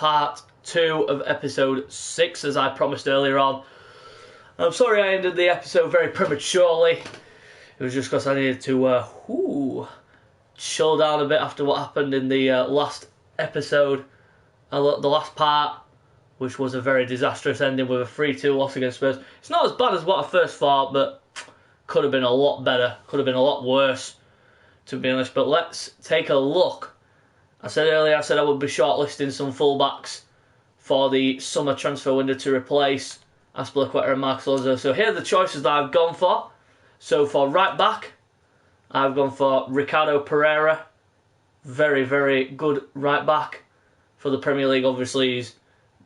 part 2 of episode 6, as I promised earlier on. I'm sorry I ended the episode very prematurely. It was just because I needed to chill down a bit after what happened in the last episode, the last part, which was a very disastrous ending with a 3-2 loss against Spurs. It's not as bad as what I first thought, but could have been a lot better, could have been a lot worse, to be honest. But let's take a look. I said earlier, I would be shortlisting some fullbacks for the summer transfer window to replace Azpilicueta and Marcos Alonso. So here are the choices that I've gone for. So for right back, I've gone for Ricardo Pereira. Very, very good right back for the Premier League. Obviously, he's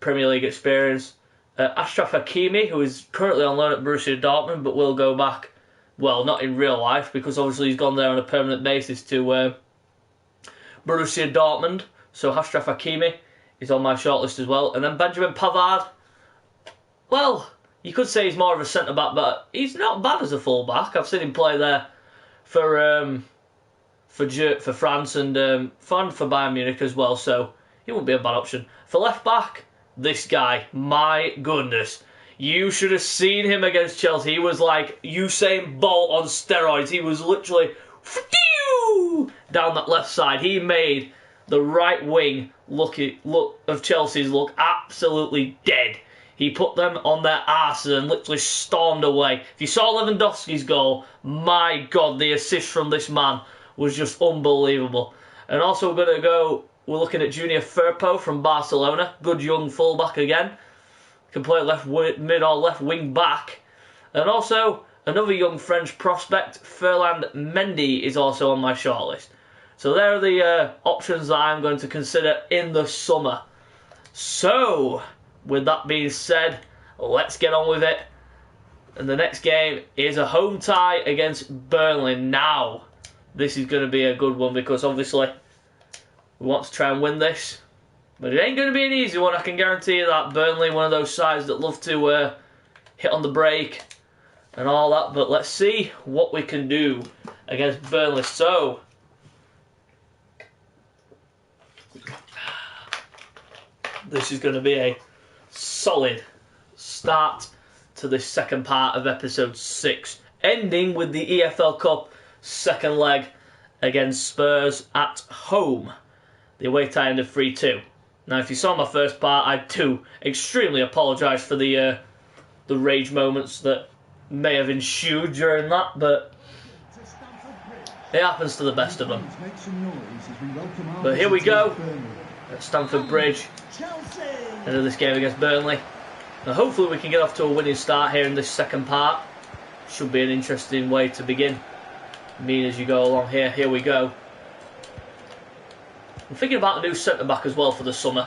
Premier League experience. Achraf Hakimi, who is currently on loan at Borussia Dortmund, but will go back, well, not in real life, because obviously he's gone there on a permanent basis to Borussia Dortmund. So Achraf Hakimi is on my shortlist as well. And then Benjamin Pavard, well, you could say he's more of a centre-back, but he's not bad as a full-back. I've seen him play there for France and for Bayern Munich as well, so he wouldn't be a bad option. For left-back, this guy, my goodness. You should have seen him against Chelsea. He was like Usain Bolt on steroids. He was literally down that left side. He made the right wing look of Chelsea's look absolutely dead. He put them on their arses and literally stormed away. If you saw Lewandowski's goal, my God, the assist from this man was just unbelievable. And also we're looking at Junior Firpo from Barcelona. Good young fullback again. Can play left mid or left wing back. And also another young French prospect, Ferland Mendy, is also on my shortlist. So there are the options that I'm going to consider in the summer. So, with that being said, let's get on with it. And the next game is a home tie against Burnley. Now, this is going to be a good one because obviously we want to try and win this. But it ain't going to be an easy one, I can guarantee you that. Burnley, one of those sides that love to hit on the break and all that. But let's see what we can do against Burnley. So, this is going to be a solid start to this second part of episode 6, ending with the EFL Cup second leg against Spurs at home. The away tie ended 3-2. Now, if you saw my first part, I do extremely apologise for the rage moments that may have ensued during that, but it happens to the best of them. But here we go at Stamford Bridge, end of this game against Burnley. Now, hopefully we can get off to a winning start here in this second part. Should be an interesting way to begin. As you go along here. Here we go. I'm thinking about a new centre-back as well for the summer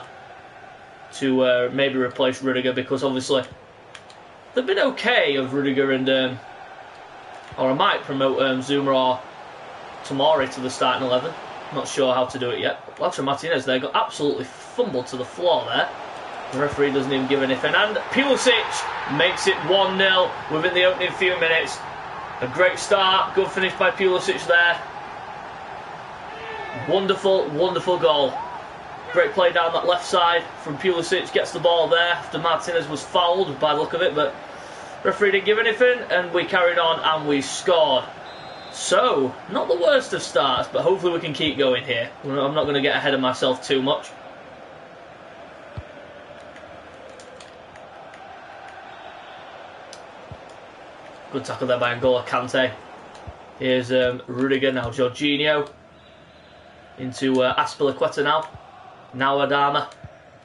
to maybe replace Rudiger, because obviously they've been okay of Rudiger and or I might promote Zuma or Tomori to the starting 11. Not sure how to do it yet. Lautaro Martinez there got absolutely fumbled to the floor there. The referee doesn't even give anything. And Pulisic makes it 1-0 within the opening few minutes. A great start. Good finish by Pulisic there. Wonderful, wonderful goal. Great play down that left side from Pulisic. Gets the ball there after Martinez was fouled by the look of it. But referee didn't give anything. And we carried on and we scored. So, not the worst of starts, but hopefully we can keep going here. I'm not going to get ahead of myself too much. Good tackle there by N'Golo Kante. Here's Rudiger, now Jorginho. Into Azpilicueta now. Now Adama.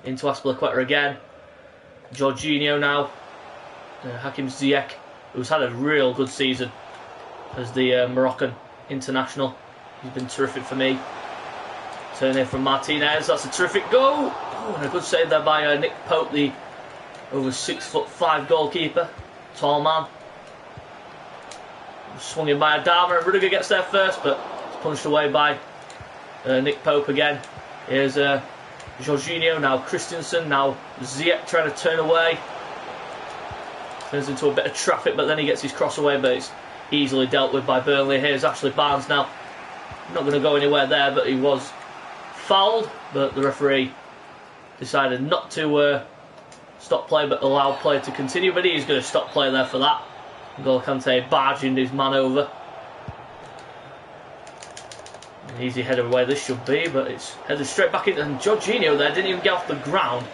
Into Azpilicueta again. Jorginho now. Hakim Ziyech, who's had a real good season as the Moroccan international. He's been terrific for me. Turn in from Martinez. That's a terrific goal. Oh, and a good save there by Nick Pope, the over 6'5" goalkeeper. Tall man. Swung in by Adama, and Rudiger gets there first, but it's punched away by Nick Pope again. Here's Jorginho, now Christensen, now Ziyech trying to turn away. Turns into a bit of traffic, but then he gets his cross away, but it's easily dealt with by Burnley. Here's Ashley Barnes now. Not going to go anywhere there, but he was fouled, but the referee decided not to stop play but allow play to continue, but he's going to stop play there for that. N'Golo Kante barging his man over. An easy header away this should be, but it's headed straight back in, and Jorginho there didn't even get off the ground.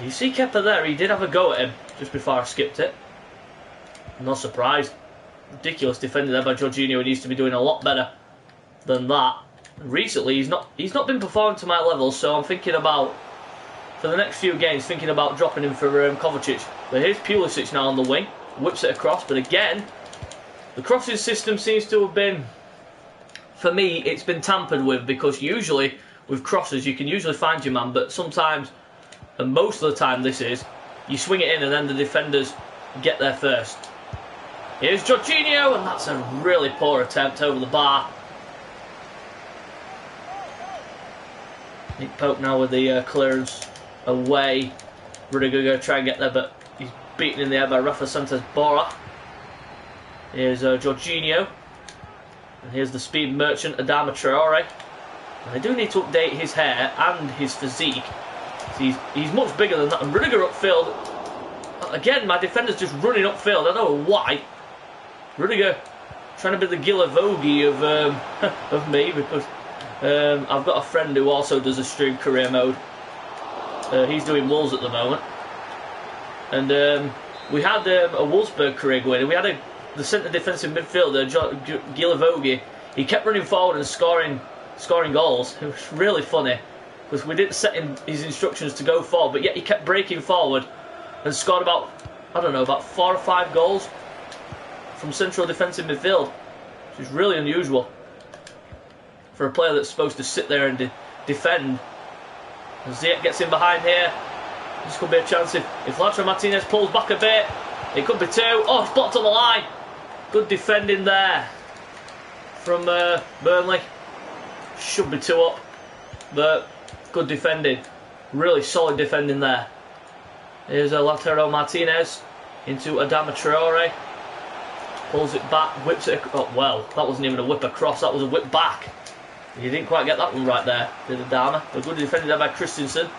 You see Kepa there, he did have a go at him just before I skipped it. Not surprised. Ridiculous defending there by Jorginho. He needs to be doing a lot better than that. Recently he's not been performing to my level, so I'm thinking about, for the next few games, thinking about dropping him for Kovacic. But here's Pulisic now on the wing, whips it across, but again the crossing system seems to have been, for me, it's been tampered with, because usually with crosses you can usually find your man, but sometimes, and most of the time this is, you swing it in and then the defenders get there first. Here's Jorginho, and that's a really poor attempt over the bar. Nick Pope now with the clearance away. Rudiger going to try and get there, but he's beaten in the air by Rafa Santos Bora. Here's Jorginho. And here's the speed merchant, Adama Traore. And they do need to update his hair and his physique. He's much bigger than that. And Rudiger upfield. Again, my defender's just running upfield. I don't know why. Rudiger trying to be the Gilavogi of me, because I've got a friend who also does a stream career mode. He's doing Wolves at the moment. And we had a Wolfsburg career going, and we had the centre defensive midfielder, Gilavogi. He kept running forward and scoring goals. It was really funny, because we didn't set him his instructions to go forward, but yet he kept breaking forward and scored about, I don't know, about 4 or 5 goals from central defensive midfield, which is really unusual for a player that's supposed to sit there and defend. And Ziyech gets in behind here. This could be a chance if Lautaro Martinez pulls back a bit. It could be 2. Oh, it's blocked on the line. Good defending there from Burnley. Should be 2 up, but good defending. Really solid defending there. Here's Lautaro Martinez into Adama Traore. Pulls it back, whips it. Oh, well, that wasn't even a whip across, that was a whip back. He didn't quite get that one right there, did Adama. But good defended there by Christensen.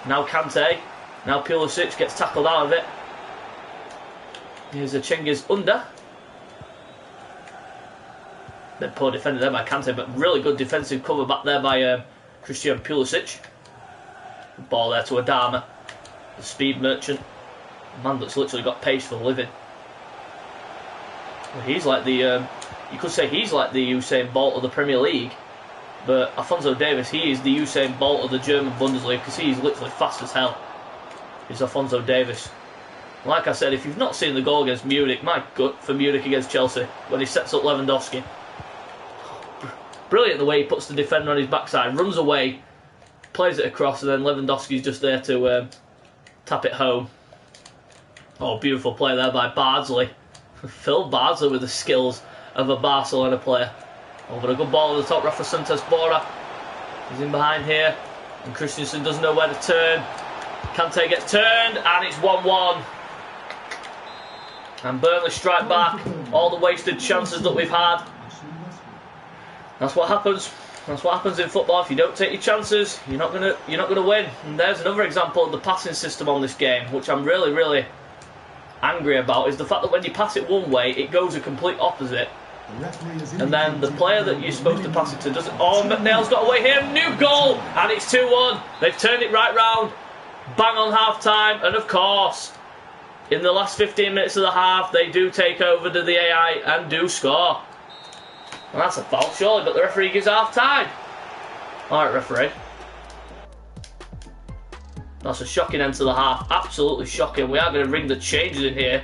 Now Kante. Now Pulisic gets tackled out of it. Here's a Cengiz Under. Then poor defended there by Kante, but really good defensive cover back there by Christian Pulisic. Ball there to Adama. The speed merchant. A man that's literally got pace for a living. Well, he's like the, you could say he's like the Usain Bolt of the Premier League, but Alphonso Davies, he is the Usain Bolt of the German Bundesliga, because he's literally fast as hell. He's Alphonso Davies. Like I said, if you've not seen the goal against Munich, my gut for Munich against Chelsea, when he sets up Lewandowski. Brilliant the way he puts the defender on his backside, runs away, plays it across, and then Lewandowski's just there to tap it home. Oh, beautiful play there by Bardsley. Phil Bardsley with the skills of a Barcelona player. Oh, but a good ball at the top. Rafa Santos Bora. He's in behind here. And Christensen doesn't know where to turn. Kante gets turned, and it's 1-1. And Burnley strike back. All the wasted chances that we've had. That's what happens. That's what happens in football. If you don't take your chances, you're not gonna win. And there's another example of the passing system on this game, which I'm really angry about, is the fact that when you pass it one way, it goes a complete opposite. And then the player that you're supposed to pass it to doesn't. Oh, McNeil's got away here. New goal, and it's 2-1. They've turned it right round. Bang on half time, and of course, in the last 15 minutes of the half, they do take over to the AI and do score. And that's a foul, surely, but the referee gives half time. Alright, referee. That's a shocking end to the half. Absolutely shocking. We are going to ring the changes in here.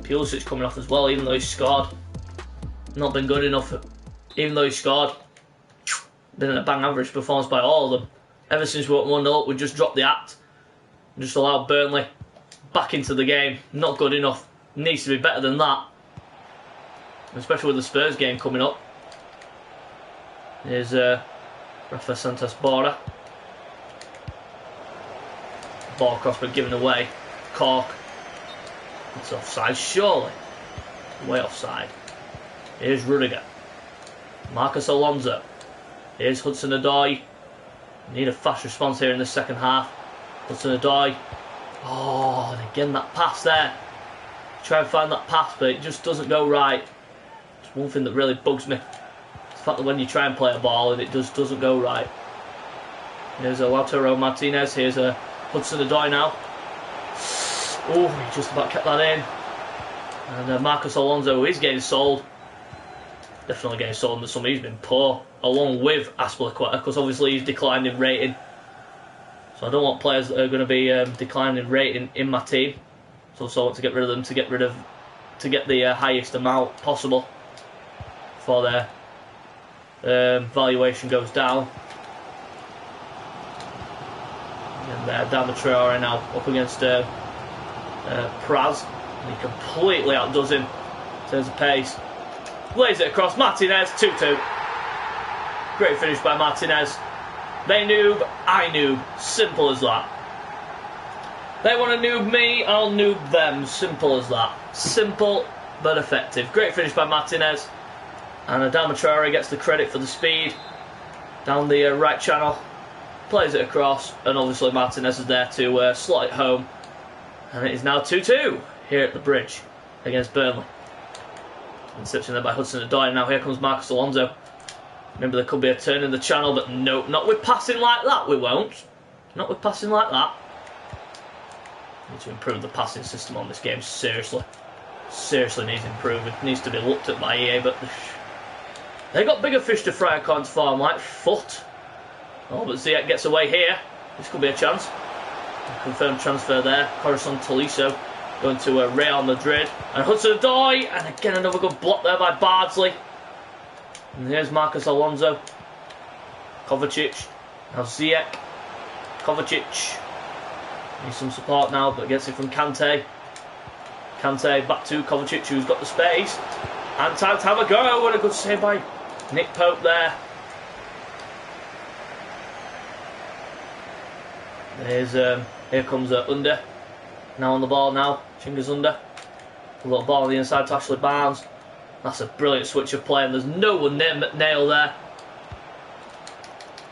Pulisic coming off as well, even though he scored. Not been good enough. Even though he scored. Been a bang average performance by all of them. Ever since we went 1-0 up, we just dropped the act. And just allowed Burnley back into the game. Not good enough. Needs to be better than that. Especially with the Spurs game coming up. Here's Rafa Santos Bora. Ball cross but given away. Cork. It's offside, surely. Way offside. Here's Rudiger. Marcus Alonso. Here's Hudson-Odoi. Need a fast response here in the second half. Hudson-Odoi. Oh, and again that pass there. Try and find that pass, but it just doesn't go right. It's one thing that really bugs me. It's the fact that when you try and play a ball and it just doesn't go right. Here's a Lautaro Martinez. Here's a Hudson-Odoi now. Oh, he just about kept that in. And Marcos Alonso is getting sold. Definitely getting sold in the summer. He's been poor, along with Azpilicueta, because obviously he's declined in rating. So I don't want players that are going to be declining in rating in my team. So I want to get rid of them to get the highest amount possible before their valuation goes down. And Adama Traore now up against Praz. And he completely outdoes him in terms of pace. Lays it across. Martinez, 2-2. Great finish by Martinez. They noob, I noob. Simple as that. They want to noob me, I'll noob them. Simple as that. Simple but effective. Great finish by Martinez. And Adama Traore gets the credit for the speed. Down the right channel. Plays it across. And obviously Martinez is there to slot it home. And it is now 2-2 here at the Bridge against Burnley. Interception there by Hudson-Odoi. Now here comes Marcos Alonso. Remember, there could be a turn in the channel, but no, not with passing like that, we won't. Not with passing like that. Need to improve the passing system on this game, seriously. Seriously needs improving. Needs to be looked at by EA, but they got bigger fish to fry according to form, like foot. Oh, but Ziyech gets away here. This could be a chance. Confirmed transfer there. Corazon Tolisso going to Real Madrid. And Hudson-Odoi, and again another good block there by Bardsley. And here's Marcos Alonso. Kovacic. Now Ziyech. Kovacic. Needs some support now, but gets it from Kante. Kante back to Kovacic, who's got the space. And time to have a go. And a good save by Nick Pope there. Here comes Under. Now on the ball now. Chinga's Under. A little ball on the inside to Ashley Barnes. That's a brilliant switch of play, and there's no one nail there.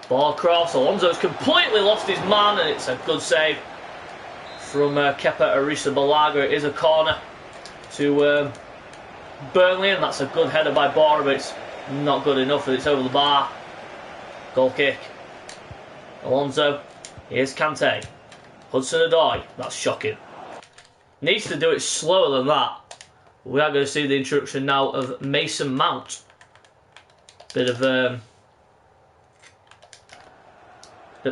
Ball across. Alonso's completely lost his man, and it's a good save from Kepa Arrizabalaga. It is a corner to Burnley, and that's a good header by Bora, but it's not good enough, and it's over the bar. Goal kick. Alonso. Here's Kante. Hudson-Odoi. That's shocking. Needs to do it slower than that. We are going to see the introduction now of Mason Mount. Bit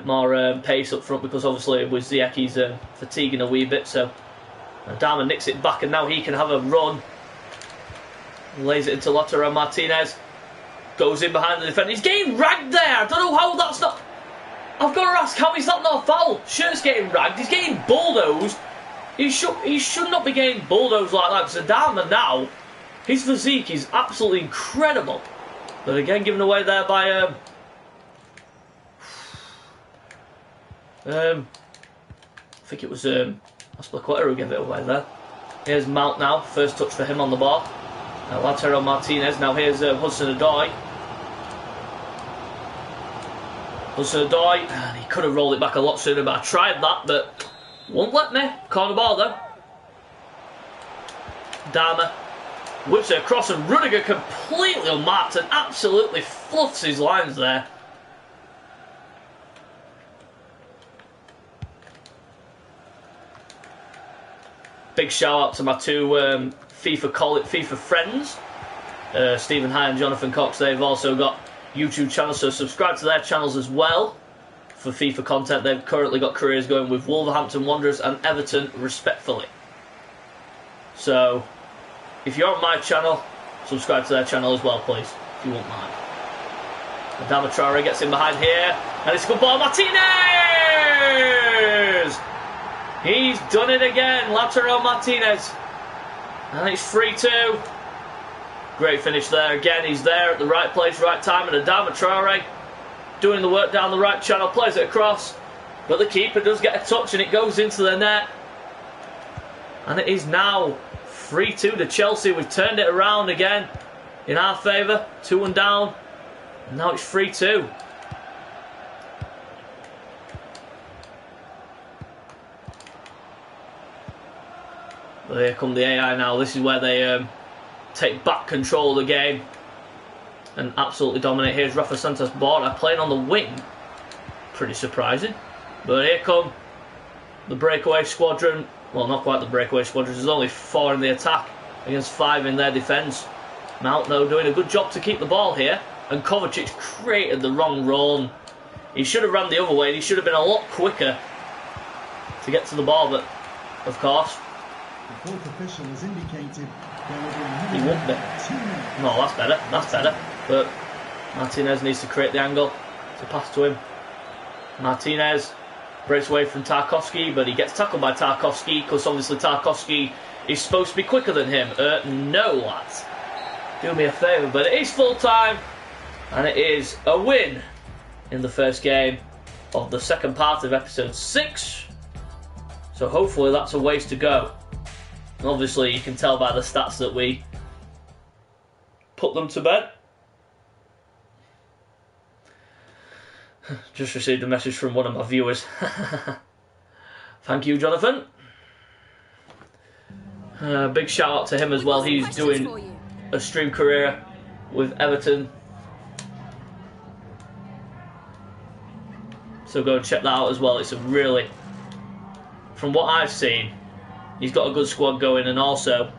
more pace up front, because obviously with Ziyech he's fatiguing a wee bit. So Adama nicks it back, and now he can have a run. Lays it into Lautaro Martinez. Goes in behind the defender. He's getting ragged there. I don't know how that's not. I've got to ask, how is that not a foul? Shirt's getting ragged. He's getting bulldozed. He should not be getting bulldozed like that, because Adama now, his physique is absolutely incredible. But again, given away there by I think it was Azpilicueta who gave it away there. Here's Mount now, first touch for him on the ball. Lautaro Martinez, now here's Hudson-Odoi. Hudson-Odoi, and he could have rolled it back a lot sooner, but I tried that, but won't let me. Corner ball though. Dama whips it across, and Rudiger completely unmarked and absolutely fluffs his lines there. Big shout out to my two FIFA friends, Stephen High and Jonathan Cox. They've also got YouTube channels, so subscribe to their channels as well for FIFA content. They've currently got careers going with Wolverhampton Wanderers and Everton respectfully. So if you're on my channel, subscribe to their channel as well, please, if you won't mind. Adama Traore gets in behind here, and it's a good ball. Martinez! He's done it again, Lautaro Martinez. And it's 3-2. Great finish there. Again, he's there at the right place, right time. And Adama Traore doing the work down the right channel. Plays it across. But the keeper does get a touch, and it goes into the net. And it is now 3-2 to Chelsea. We've turned it around again in our favour. 2-1 down. And now it's 3-2. But here come the AI now. This is where they take back control of the game and absolutely dominate. Here's Rafa Santos Borja playing on the wing. Pretty surprising. But here come the breakaway squadron. Well, not quite the breakaway squadron. There's only 4 in the attack against 5 in their defence. Mount, though, doing a good job to keep the ball here. And Kovacic created the wrong run. He should have ran the other way. He should have been a lot quicker to get to the ball. But, of course, the fourth official has indicated he won't be. No, that's better. That's better. But Martinez needs to create the angle to pass to him. Martinez breaks away from Tarkowski, but he gets tackled by Tarkowski because obviously Tarkowski is supposed to be quicker than him. No, lads. Do me a favour, but it is full time, and it is a win in the first game of the second part of episode 6. So hopefully that's a ways to go. And obviously you can tell by the stats that we put them to bed. Just received a message from one of my viewers. Thank you, Jonathan. Big shout out to him as well. He's doing a stream career with Everton. So go and check that out as well. It's a really, from what I've seen, he's got a good squad going, and also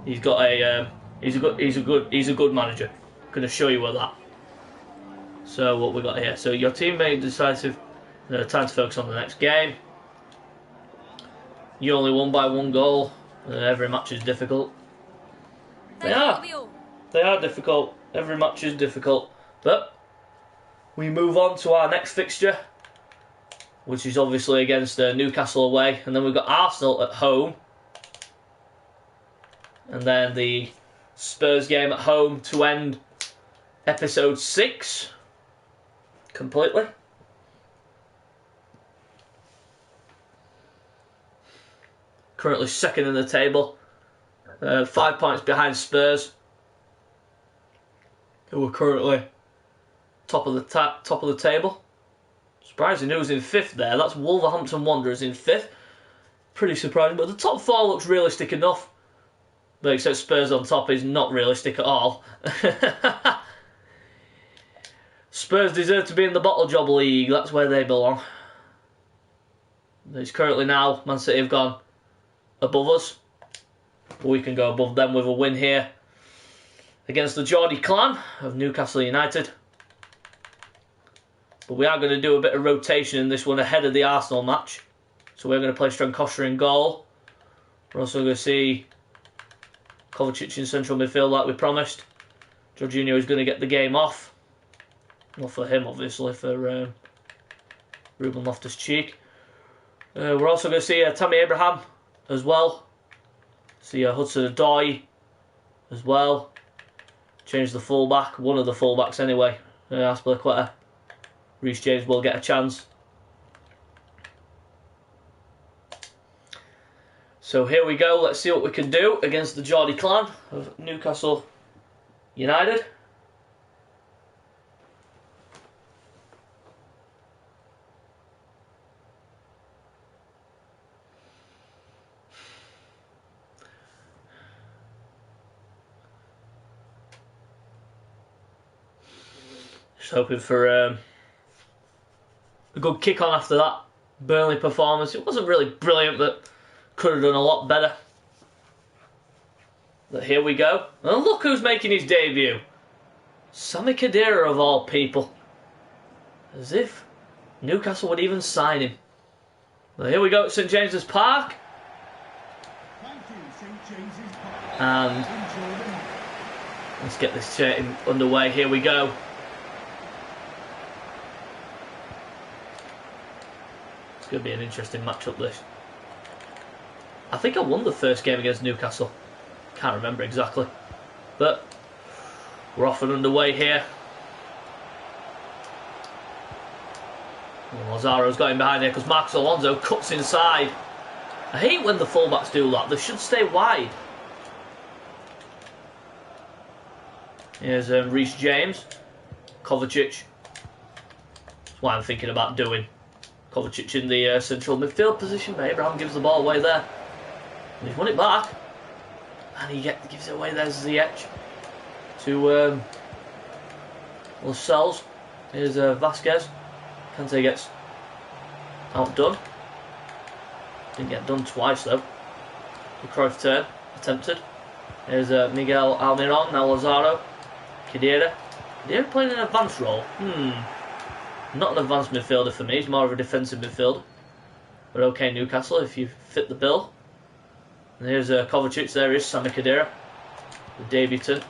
he's got a he's a good manager. I'm going to show you what that. So what we got here. So your team made decisive. Time to focus on the next game. You only won by 1 goal. Every match is difficult. They are difficult. Every match is difficult. But we move on to our next fixture, which is obviously against Newcastle away. And then we've got Arsenal at home. And then the Spurs game at home to end episode 6 completely. Currently second in the table. 5 points behind Spurs, who are currently top of the table. Surprising who's in 5th there. That's Wolverhampton Wanderers in 5th. Pretty surprising, but the top 4 looks realistic enough. But except Spurs on top is not realistic at all. Spurs deserve to be in the Bottle Job League. That's where they belong. It's currently now, Man City have gone above us. But we can go above them with a win here against the Geordie clan of Newcastle United. But we are going to do a bit of rotation in this one ahead of the Arsenal match. So we're going to play Strankosha in goal. We're also going to see Kovacic in central midfield like we promised. Jorginho is going to get the game off. Not for him, obviously, for Ruben Loftus-Cheek. We're also going to see Tammy Abraham as well. See Hudson-Odoi as well. Change the fullback, one of the fullbacks anyway. Aspilicueta. Reece James will get a chance. So here we go. Let's see what we can do against the Geordie clan of Newcastle United. Just hoping for a good kick on after that Burnley performance. It wasn't really brilliant, but could have done a lot better. But here we go. And look who's making his debut. Sami Khedira of all people. As if Newcastle would even sign him. Well, here we go at St James's Park. Thank you, St James's Park. And let's get this underway. Here we go. It's going to be an interesting matchup, this. I think I won the first game against Newcastle. Can't remember exactly. But we're off and underway here. Lazaro's got him behind here because Marcos Alonso cuts inside. I hate when the fullbacks do that. They should stay wide. Here's Reece James. Kovacic. That's what I'm thinking about doing. Kovacic in the central midfield position, but Abraham gives the ball away there. And he's won it back. And he gives it away. There's Ziyech to Lascelles. Here's Vasquez. Kante gets outdone. Didn't get done twice though. The Cruyff turn attempted. There's Miguel Almiron. Now Lazaro. Khedira. Khedira playing an advanced role. Not an advanced midfielder for me. He's more of a defensive midfielder. But okay, Newcastle, if you fit the bill. And here's Kovacic. There is Sami Khedira, the debutant.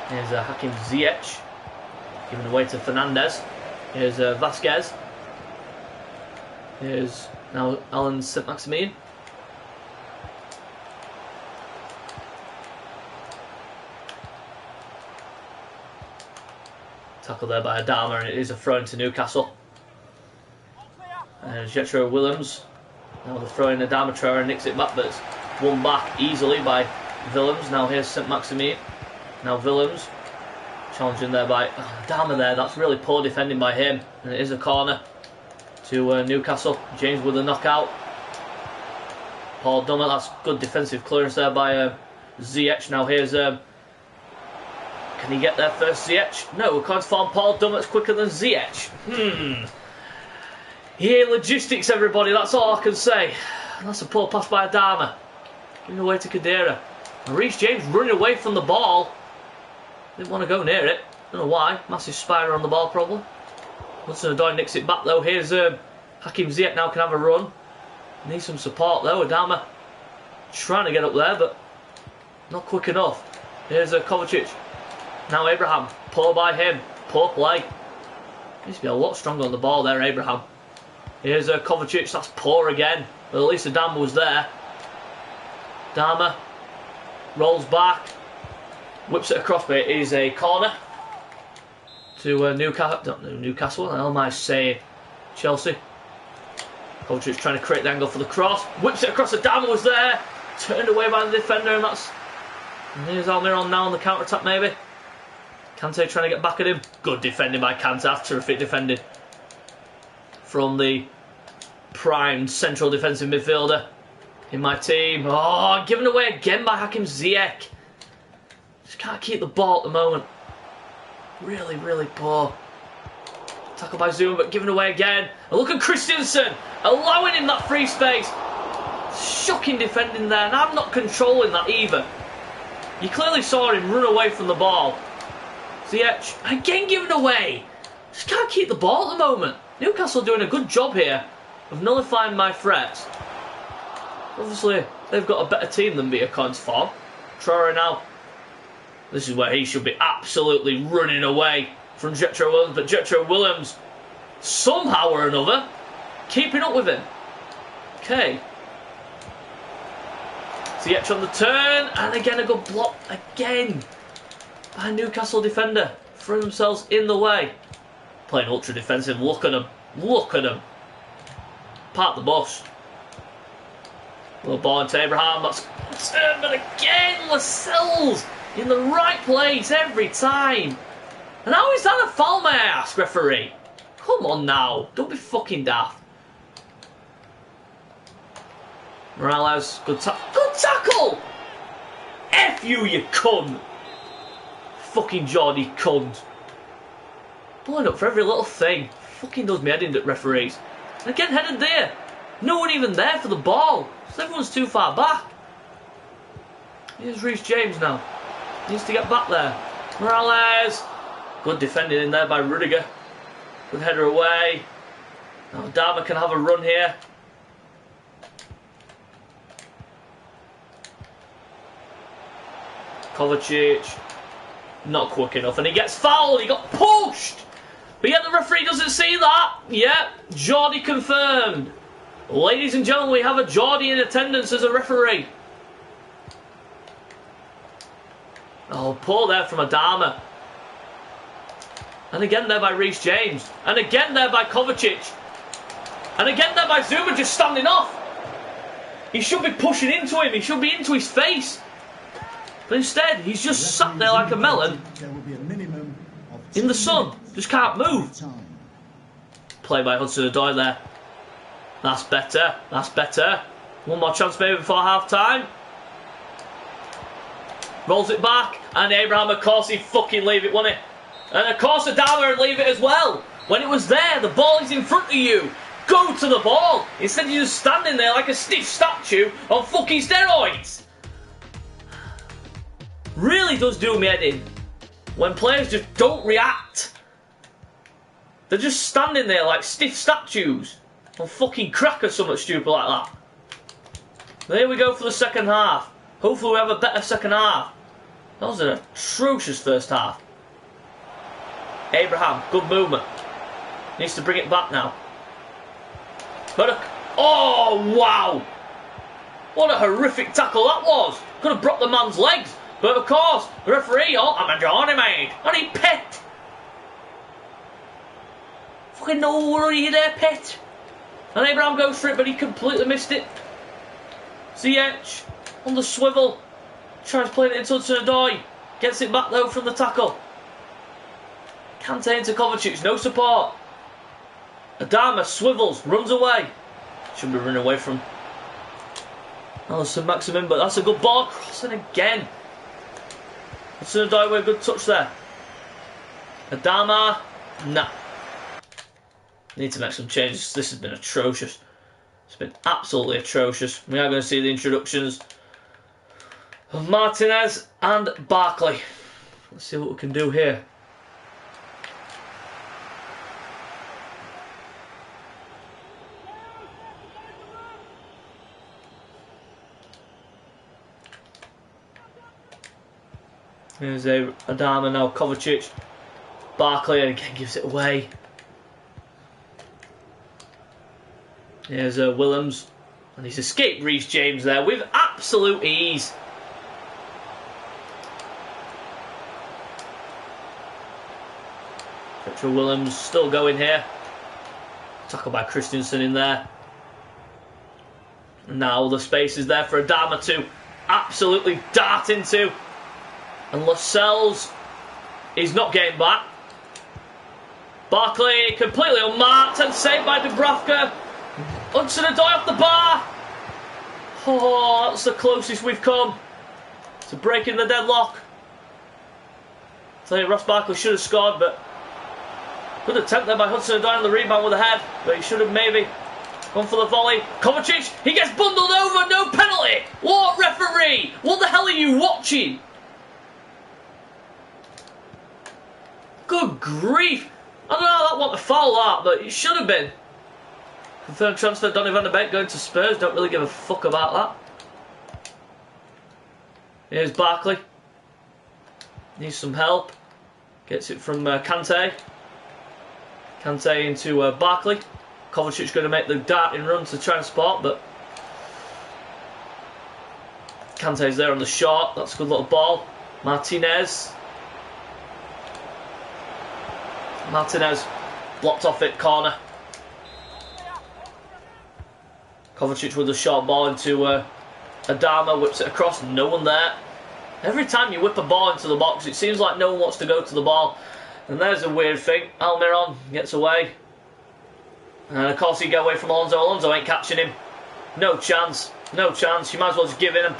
Here's Hakim Ziyech, giving away to Fernandez. Here's Vasquez. Here's now Alan Saint-Maximin. Tackle there by Adama, and it is a throw into Newcastle. And Jetro Willems. Now the throw in Adama Traore nicks it back, but it's won back easily by Willems. Now here's Saint-Maximin. Now Willems. Challenging there by Adama there. That's really poor defending by him. And it is a corner to Newcastle. James with a knockout. Paul Dummett. That's good defensive clearance there by Ziyech. Now here's... can he get there first, Ziyech? No, according to form, Paul Dummett's quicker than Ziyech. Yeah, logistics, everybody. That's all I can say. And that's a poor pass by Adama. Giving away to Khedira. And Reece James running away from the ball. Didn't want to go near it. Don't know why. Massive spider on the ball, probably. Hudson-Odoi nicks it back, though. Here's Hakim Ziyech now can have a run. Needs some support, though. Adama trying to get up there, but not quick enough. Here's Kovacic. Now Abraham. Poor by him. Poor play. Needs to be a lot stronger on the ball there, Abraham. Here's Kovacic. That's poor again. But at least Adama was there. Adama rolls back. Whips it across, but it is a corner to Newcastle. How am I saying? Chelsea. Kovacic trying to create the angle for the cross. Whips it across. Adama was there. Turned away by the defender, and that's... And here's Almiron now on the counter-attack, maybe. Kante trying to get back at him. Good defending by Kante. That's terrific defending from the primed central defensive midfielder in my team. Oh, given away again by Hakim Ziyech. Just can't keep the ball at the moment. Really, really poor. Tackle by Zuma, but given away again. And look at Christensen allowing him that free space. Shocking defending there, and I'm not controlling that either. You clearly saw him run away from the ball. Ziyech again given away. Just can't keep the ball at the moment. Newcastle doing a good job here of nullifying my threats. Obviously, they've got a better team than me according to form. Traore now. This is where he should be absolutely running away from Jetro Willems, but Jetro Willems, somehow or another, keeping up with him. Okay. Ziyech on the turn, and again a good block again by a Newcastle defender. Threw themselves in the way. Playing ultra defensive. Look at them. Look at them. Park the bus. Little ball into Abraham. That's turn, but again Lascelles in the right place every time. And how is that a foul, may I ask, referee? Come on now. Don't be fucking daft. Morales, good tackle! F you, you cunt! Fucking Geordie cunt. Blowing up for every little thing. Fucking does me head in at referees. And again, headed there. No one even there for the ball. So everyone's too far back. Here's Reece James now. Needs to get back there. Morales. Good defending in there by Rudiger. Good header away. Now Adama can have a run here. Kovacic. Not quick enough. And he gets fouled. He got pushed. But yet the referee doesn't see that. Yeah, Geordie confirmed. Ladies and gentlemen, we have a Geordie in attendance as a referee. Oh, poor there from Adama. And again there by Reece James. And again there by Kovacic. And again there by Zuma just standing off. He should be pushing into him. He should be into his face. But instead, he's just sat there like a melon There will be a minimum of in the 2 sun. minutes Just can't move. of time. Play by Hudson-Odoi there. That's better. That's better. One more chance maybe before half-time. Rolls it back. And Abraham, of course, he'd fucking leave it, wouldn't he? And of course, Adama would leave it as well. When it was there, the ball is in front of you. Go to the ball. Instead, you're just standing there like a stiff statue on fucking steroids. Really does do me head in when players just don't react. They're just standing there like stiff statues on fucking crack or something stupid like that. There we go for the second half. Hopefully we have a better second half. That was an atrocious first half. Abraham, good movement. Needs to bring it back now. Oh, wow! What a horrific tackle that was. Could have broke the man's legs. But of course, the referee, I'm a Johnny mate. And he pet. Fucking no worry there, pet. And Abraham goes for it, but he completely missed it. Ziyech on the swivel. Tries playing it into Hudson-Odoi. Gets it back though from the tackle. Kante into Kovacic, no support. Adama swivels, runs away. Should be running away from Alisson Maximin, but that's a good ball. Crossing again. Hudson-Odoi with a good touch there. Adama, nah. Need to make some changes. This has been atrocious. It's been absolutely atrocious. We are going to see the introductions of Martinez and Barkley. Let's see what we can do here. Here's Adama now, Kovacic. Barkley again gives it away. Here's Willems. And he's escaped Reece James there with absolute ease. Victor Willems still going here. Tackle by Christensen in there. And now the space is there for Adama to absolutely dart into. And Lascelles is not getting back. Barkley completely unmarked and saved by Dubravka. Hudson-Odoi off the bar. Oh, that's the closest we've come to breaking the deadlock. I tell you, Ross Barkley should have scored, but good attempt there by Hudson-Odoi on the rebound with a head, but he should have maybe gone for the volley. Kovacic, he gets bundled over, no penalty. What referee? What the hell are you watching? Good grief. I don't know how that wasn't a foul, that, but it should have been. Confirmed transfer, Donny van de Beek going to Spurs. Don't really give a fuck about that. Here's Barkley. Needs some help. Gets it from Kante. Kante into Barkley. Kovacic going to make the darting run to transport, but Kante's there on the short. That's a good little ball. Martinez blocked off it, corner. Kovacic with a short ball into Adama, whips it across, no one there. Every time you whip a ball into the box, it seems like no one wants to go to the ball. And there's a weird thing. Almiron gets away. And of course he get away from Alonso. Alonso ain't catching him. No chance. No chance. You might as well just give in and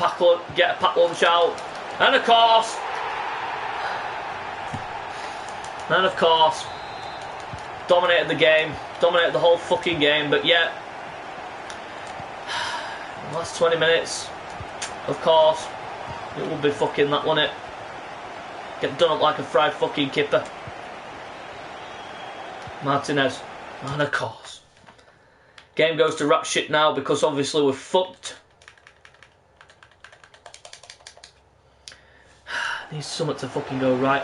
get a pack lunch out. And of course, dominated the game. Dominated the whole fucking game. But yet, last 20 minutes, of course, it will be fucking that, won't it? Get done up like a fried fucking kipper. Martinez. And of course. Game goes to rat shit now because obviously we're fucked. Needs something to fucking go right.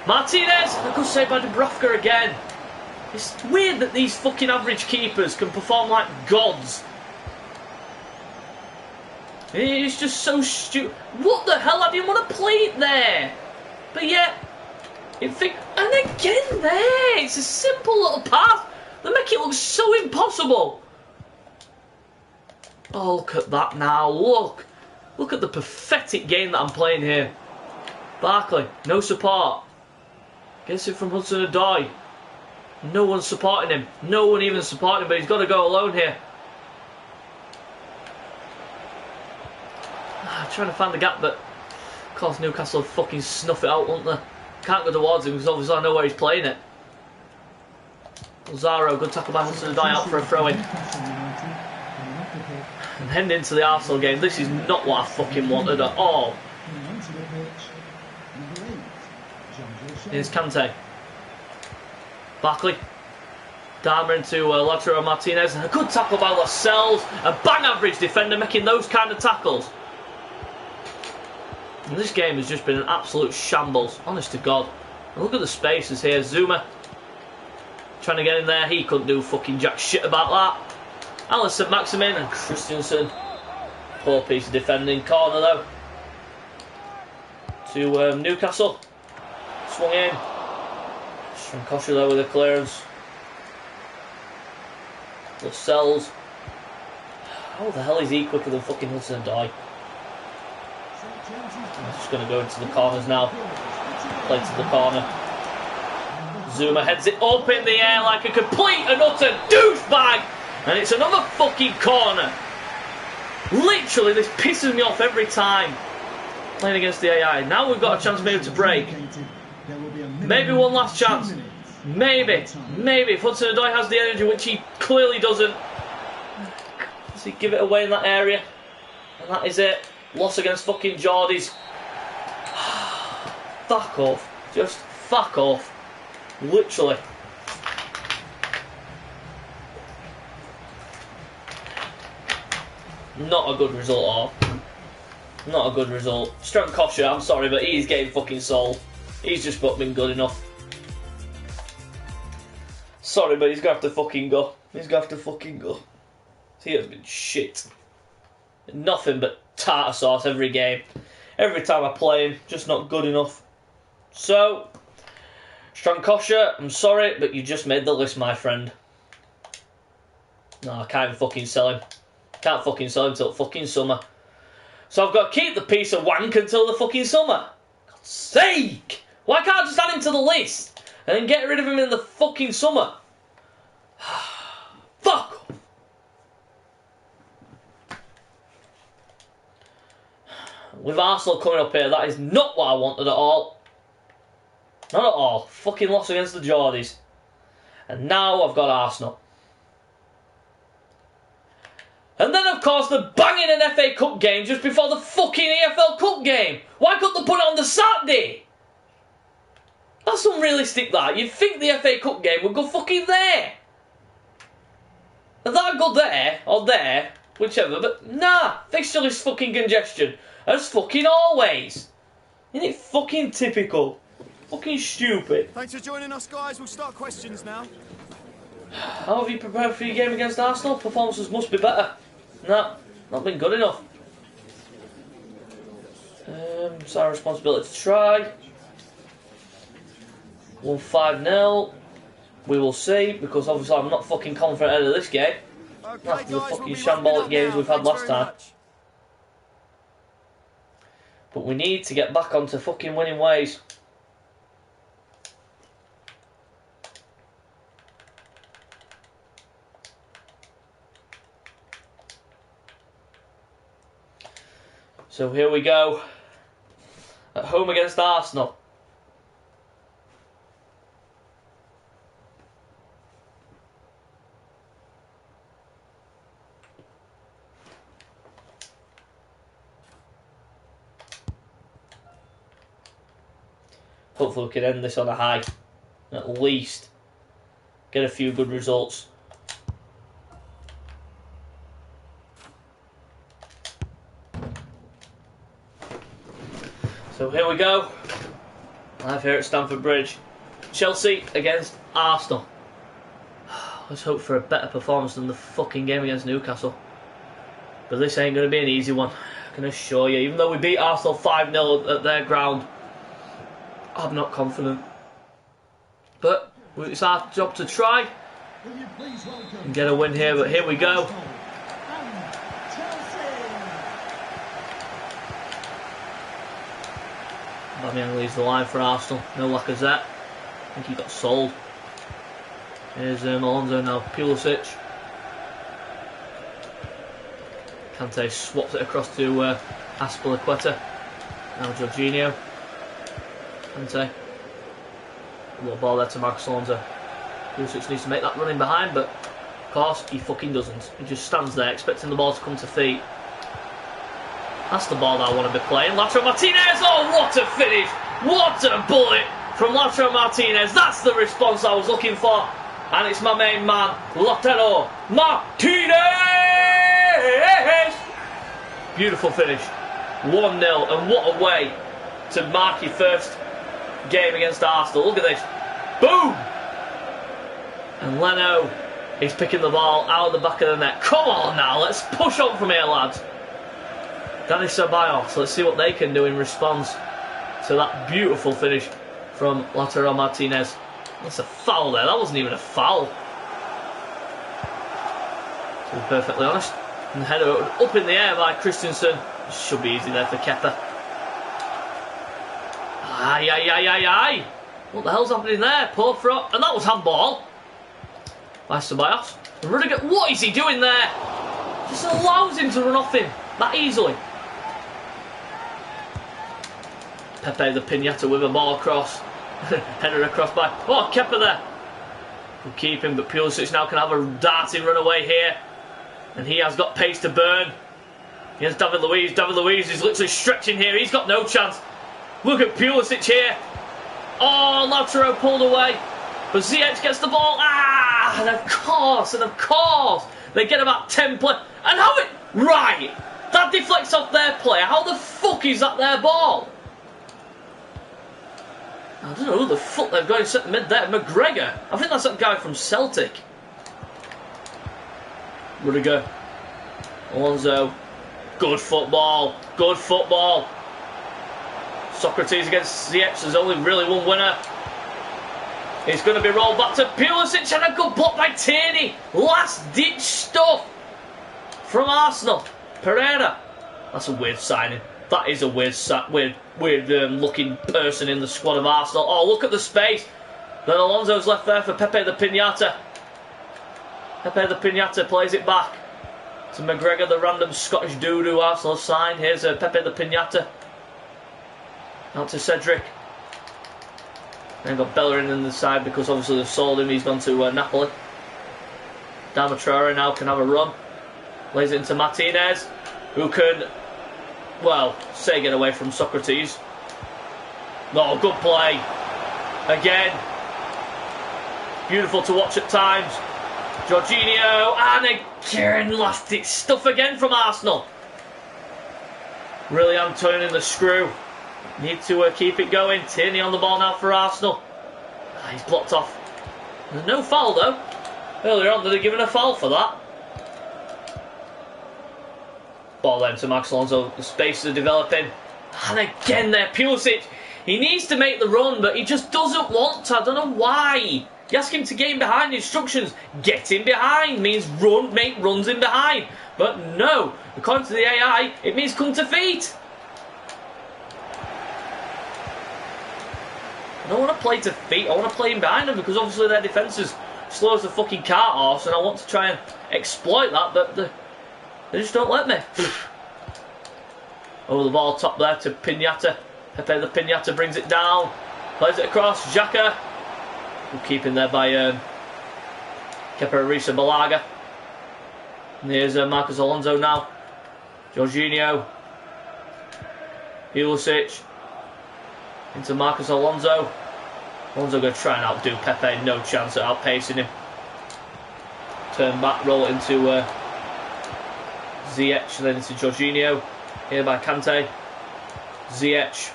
Martinez! A good save by Dubravka again. It's weird that these fucking average keepers can perform like gods. It's just so stupid. What the hell? I didn't want to play it there. But yet, and again there. It's a simple little pass. They make it look so impossible. Oh, look at that now. Look Look at the pathetic game that I'm playing here. Barkley, no support. Gets it from Hudson-Odoi. No one's supporting him. No one even supporting him, but he's got to go alone here. Trying to find the gap, but of course Newcastle fucking snuff it out, won't they? Can't go towards him because obviously I know where he's playing it. Lazaro, good tackle by Hudson-Odoi, out for a throw-in. And heading into the Arsenal game, this is not what I fucking wanted at all. Here's Kante. Barkley. Dharma into Lautaro Martinez. And a good tackle by Lascelles. A bang average defender making those kind of tackles. And this game has just been an absolute shambles. Honest to God. And look at the spaces here. Zuma trying to get in there. He couldn't do fucking jack shit about that. Alisson Maximin and Christensen. Poor piece of defending. Corner though. To Newcastle. Swung in. Strankosha there with a clearance. Lascelles. How the hell is he quicker than fucking Hudson-Odoi? I'm just going to go into the corners now. Play to the corner. Zuma heads it up in the air like a complete and utter douchebag. And it's another fucking corner. Literally, this pisses me off every time. Playing against the AI. Now we've got a chance maybe to break. Maybe one last chance. Maybe. If Hudson-Odoi has the energy, which he clearly doesn't. Does he give it away in that area? And that is it. Loss against fucking Geordies. Fuck off. Just fuck off. Literally. Not a good result at all. Not a good result. Strankosha, I'm sorry, but he's getting fucking sold. He's just not been good enough. Sorry, but he's gonna have to fucking go. He's gonna have to fucking go. He has been shit. Nothing but tartar sauce every game. Every time I play him, just not good enough. So, Strankosha, I'm sorry, but you just made the list, my friend. No, I can't even fucking sell him. Can't fucking sell him till fucking summer. So I've got to keep the piece of wank until the fucking summer. God's sake! Why can't I just add him to the list and then get rid of him in the fucking summer? Fuck! With Arsenal coming up here, that is not what I wanted at all. Not at all. Fucking loss against the Geordies. And now I've got Arsenal. And then, of course, they're banging an FA Cup game just before the fucking EFL Cup game. Why couldn't they put it on the Saturday? That's unrealistic, that. You'd think the FA Cup game would go fucking there. If that'd go there, or there, whichever, but nah. Fixture list fucking congestion. As fucking always. Isn't it fucking typical? Fucking stupid. Thanks for joining us, guys. We'll start questions now. How have you prepared for your game against Arsenal? Performances must be better. Nah, not been good enough. It's our responsibility to try. 1-5-0. We will see, because obviously I'm not fucking confident out of this game. Okay, After the guys, fucking we'll be shambolic wrapping up games now. we've had Thanks last very time. much. But we need to get back onto fucking winning ways. So here we go. At home against Arsenal. Hopefully we can end this on a high. At least get a few good results. So here we go. Live here at Stamford Bridge. Chelsea against Arsenal. Let's hope for a better performance than the fucking game against Newcastle. But this ain't going to be an easy one, I can assure you. Even though we beat Arsenal 5-0 at their ground, I'm not confident. But it's our job to try and get a win here. But here we go. Aubameyang leaves the line for Arsenal. No Lacazette. I think he got sold. Here's Alonso now. Pulisic. Kante swaps it across to Aspilicueta. Now Jorginho. Kante. A little ball there to Marcos Alonso. Pulisic needs to make that run in behind, but of course he fucking doesn't. He just stands there expecting the ball to come to feet. That's the ball that I want to be playing. Lautaro Martinez! Oh, what a finish! What a bullet from Lautaro Martinez. That's the response I was looking for. And it's my main man, Lautaro Martinez! Beautiful finish. 1-0. And what a way to mark your first game against Arsenal. Look at this. Boom! And Leno is picking the ball out of the back of the net. Come on now, let's push on from here, lads. Dani Ceballos, let's see what they can do in response to that beautiful finish from Lautaro Martinez. That's a foul there, that wasn't even a foul. To be perfectly honest. And the header up in the air by Christensen. Should be easy there for Kepa. Aye, aye, aye, aye, aye. What the hell's happening there? Poor throw. And that was handball. By Ceballos. And Rudiger, what is he doing there? Just allows him to run off him that easily. Pepe the Pinata with a ball across. Header across by... Oh, Kepa there. We'll keep him, but Pulisic now can have a darting run away here. And he has got pace to burn. Here's David Luiz. David Luiz is literally stretching here. He's got no chance. Look at Pulisic here. Oh, Lautaro pulled away. But Ziyech gets the ball. Ah! And of course, they get about 10 play. And how it... Right! That deflects off their player. How the fuck is that their ball? I don't know who the fuck they've got in centre mid there. McGregor. I think that's that guy from Celtic. Rudiger. Alonso. Good football. Good football. Socrates against Ziyech. There's only really one winner. It's going to be rolled back to Pulisic and a good block by Tierney. Last ditch stuff from Arsenal. Pereira. That's a weird signing. That is a weird looking person in the squad of Arsenal. Oh, look at the space. Then Alonso's left there for Pepe the Pinata. Pepe the Pinata plays it back to McGregor, the random Scottish dude who Arsenal signed. Here's Pepe the Pinata. Out to Cedric. Then got Bellerin in the side because obviously they've sold him. He's gone to Napoli. Dama Traore now can have a run. Lays it into Martinez, who can, well, say get away from Socrates. No, good play. Again. Beautiful to watch at times. Jorginho, and again, last ditch stuff again from Arsenal. Really am turning the screw. Need to keep it going. Tierney on the ball now for Arsenal. He's blocked off. There's no foul though. Earlier on, they'd given a foul for that. Ball then to Max Alonso. The spaces are developing. And again there, Pulisic. He needs to make the run, but he just doesn't want to. I don't know why. You ask him to get in behind. Instructions, get in behind means run, make runs in behind. But no, according to the AI, it means come to feet. I don't want to play to feet. I want to play in behind them because obviously their defence is slow as a fucking cart horse, and I want to try and exploit that, but they just don't let me. Oh, the ball top there to Pinata. Pepe the Pinata brings it down, plays it across. Xhaka. We'll keep in there by Kepa Arrizabalaga. And here's Marcos Alonso now. Jorginho. Pulisic. Into Marcos Alonso. Alonso going to try and outdo Pepe. No chance at outpacing him. Turn back, roll it into Ziyech, then into Jorginho. Here by Kante. Ziyech.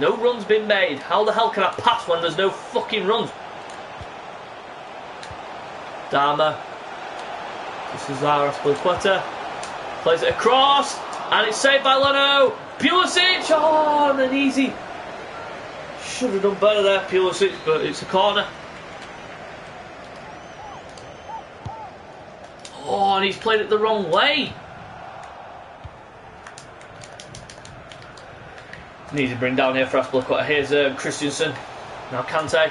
No runs been made. How the hell can I pass when there's no fucking runs? Dama. This is our Aspilicueta. Plays it across. And it's saved by Leno. Pulisic. Oh, and an easy. Should have done better there, Pulisic, but it's a corner. Oh, and he's played it the wrong way. Needs to bring down here for Aspilicueta. Here's Christensen. Now Kante.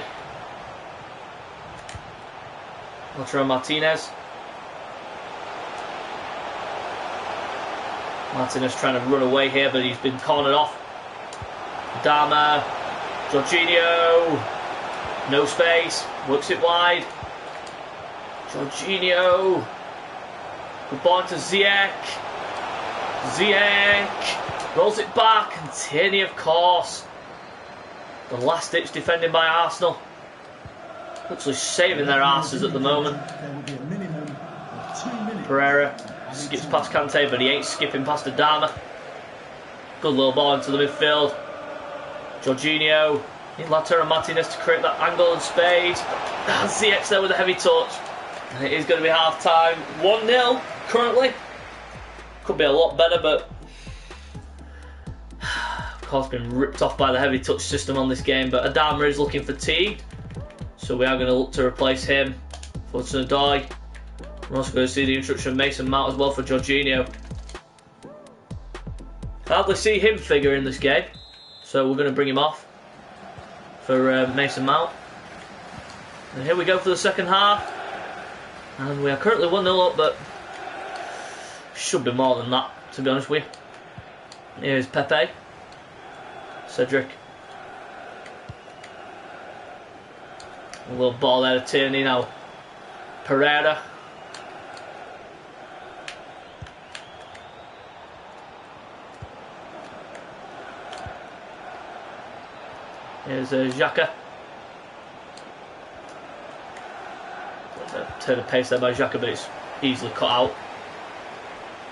Lautaro Martinez. Martinez trying to run away here, but he's been cornered off. Dama. Jorginho. No space. Works it wide. Jorginho. Good ball to Ziyech. Ziyech. Rolls it back. And Tierney, of course. The last ditch defending by Arsenal. Literally saving their asses at the moment. There will be a minimum of 2 minutes. Pereira skips past Kante, but he ain't skipping past Adama. Good little ball into the midfield. Jorginho. Need Lautaro Martinez to create that angle and space. Ziyech there with a heavy touch. And it is going to be half time. 1-0 currently. Could be a lot better, but of course been ripped off by the heavy touch system on this game. But Adama is looking fatigued, so we are going to look to replace him for Hudson-Odoi. We're also going to see the introduction of Mason Mount as well for Jorginho. Hardly see him figure in this game, so we're going to bring him off for Mason Mount. And here we go for the second half. And we are currently 1-0 up, but should be more than that, to be honest with you. Here's Pepe. Cedric. A little ball there to Tierney now. Pereira. Here's Xhaka. A turn of pace there by Xhaka, but it's easily cut out.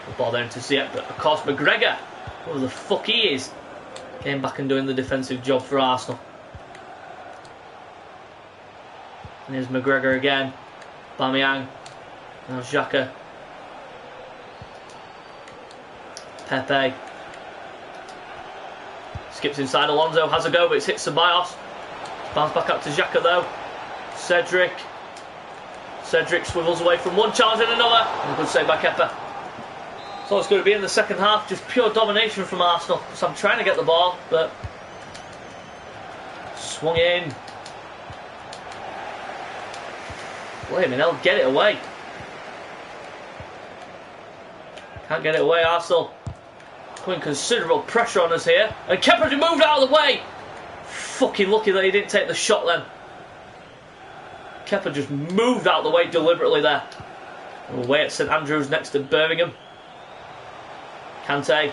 The ball there into Ziyech, but of course McGregor, who the fuck he is, came back and doing the defensive job for Arsenal. And here's McGregor again. Aubameyang. Now Xhaka. Pepe. Skips inside Alonso, has a go, but it's hit Ceballos. Bounce back up to Xhaka though. Cedric. Cedric swivels away from one challenge and another. And a good save by Kepa. So it's going to be in the second half, just pure domination from Arsenal. So I'm trying to get the ball, but swung in. Wait a minute, get it away. Can't get it away, Arsenal. Putting considerable pressure on us here. And Kepa just moved out of the way. Fucking lucky that he didn't take the shot then. Kepa just moved out of the way deliberately there. Away at St Andrews next to Birmingham. Kante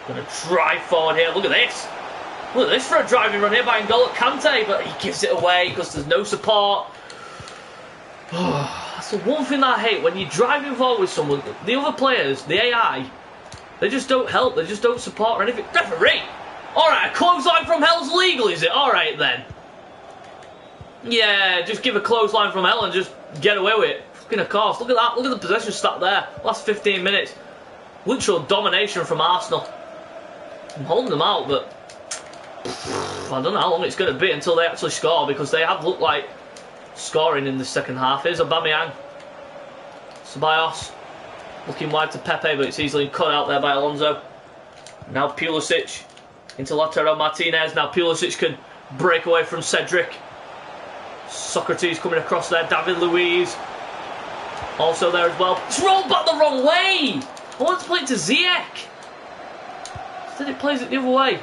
going to drive forward here. Look at this. Look at this for a driving run here by N'Golo Kante, but he gives it away because there's no support. That's the one thing that I hate when you're driving forward with someone. The other players, the AI, they just don't help. They just don't support or anything. Referee! Alright, a clothesline from hell's legal, is it? Alright then. Yeah, just give a clothesline from hell and just get away with it. Fucking of course. Look at that. Look at the possession stat there. Last 15 minutes. Literal domination from Arsenal. I'm holding them out, but I don't know how long it's going to be until they actually score, because they have looked like scoring in the second half. Here's Aubameyang. Ceballos. Looking wide to Pepe, but it's easily cut out there by Alonso. Now Pulisic into Lautaro Martinez. Now Pulisic can break away from Cedric. Socrates coming across there. David Luiz also there as well. It's rolled back the wrong way. I want to play it to Ziyech. Instead it plays it the other way.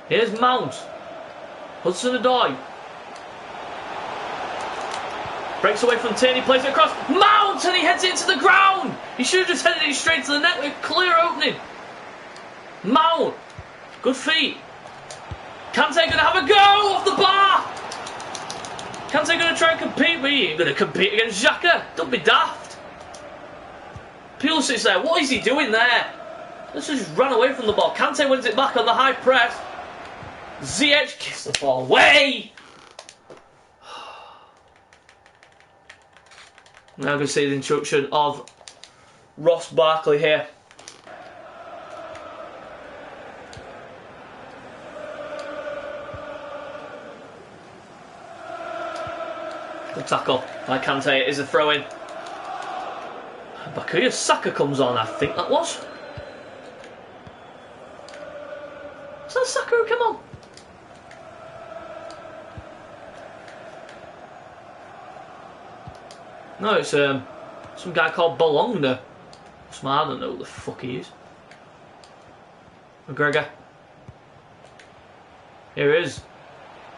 Here's Mount. Hudson-Odoi. Breaks away from Tierney, plays it across. Mount! And he heads it into the ground! He should have just headed it straight to the net with a clear opening. Mount! Good feet. Kante going to have a go off the bar! Kante going to try and compete, but he ain't going to compete against Xhaka. Don't be daft. Pulisic there. What is he doing there? Let's just run away from the ball. Kante wins it back on the high press. Ziyech gives the ball away. Now going to see the introduction of Ross Barkley here. The tackle by Kante. It is a throw-in. Bukayo Saka comes on, I think that was. Was that Saka who came on? No, it's some guy called Bologna. I don't know who the fuck he is. McGregor. Here he is.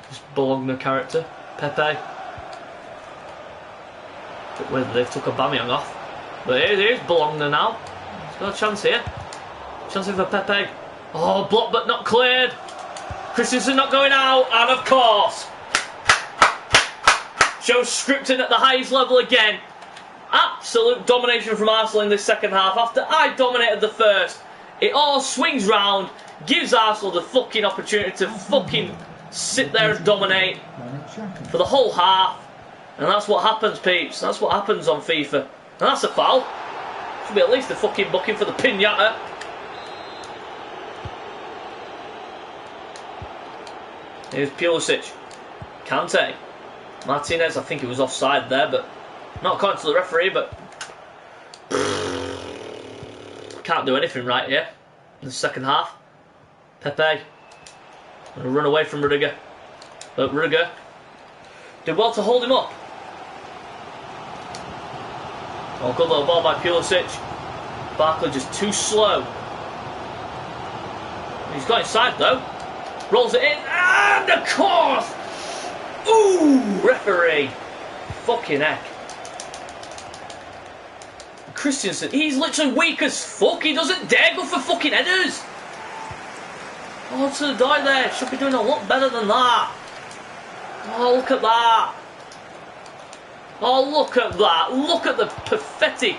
This Bologna character. Pepe. Whether they've took a Aubameyang off. But here's Bologna now. He's got a chance here. Chance for Pepe. Oh, blocked but not cleared. Christensen not going out. And of course. Shows scripting at the highest level again. Absolute domination from Arsenal in this second half. After I dominated the first, it all swings round, gives Arsenal the fucking opportunity to fucking sit there and dominate for the whole half. And that's what happens, peeps. That's what happens on FIFA. And that's a foul. Should be at least a fucking booking for the pinata. Here's Pulisic. Kante. Martinez, I think it was offside there, but not according to the referee, but can't do anything right here in the second half. Pepe gonna run away from Rudiger, but Rudiger did well to hold him up. Oh, good little ball by Pulisic. Barkley just too slow. He's got inside though. Rolls it in, and of course! Ooh, referee. Fucking heck. Christensen, he's literally weak as fuck. He doesn't dare go for fucking headers. Oh, to the die there. Should be doing a lot better than that. Oh, look at that. Oh, look at that. Look at the pathetic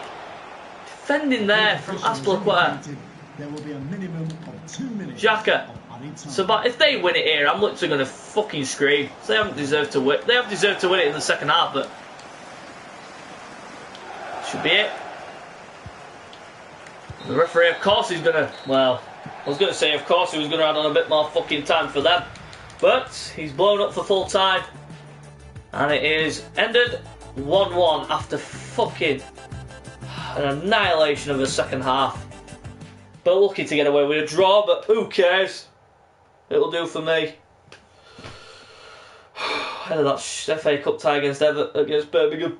defending there from Aspilicueta. There will be a minimum of 2 minutes. Xhaka. of added time. So, but if they win it here, I'm literally going to fucking scream. So they haven't deserved to win. They have deserved to win it in the second half, but should be it. The referee, of course, is going to, well, I was going to say, of course, he was going to add on a bit more fucking time for them. But he's blown up for full time. And it is ended 1-1 after fucking an annihilation of the second half. But lucky to get away with a draw, but who cares? It'll do for me. Ahead of that FA Cup tie against Birmingham.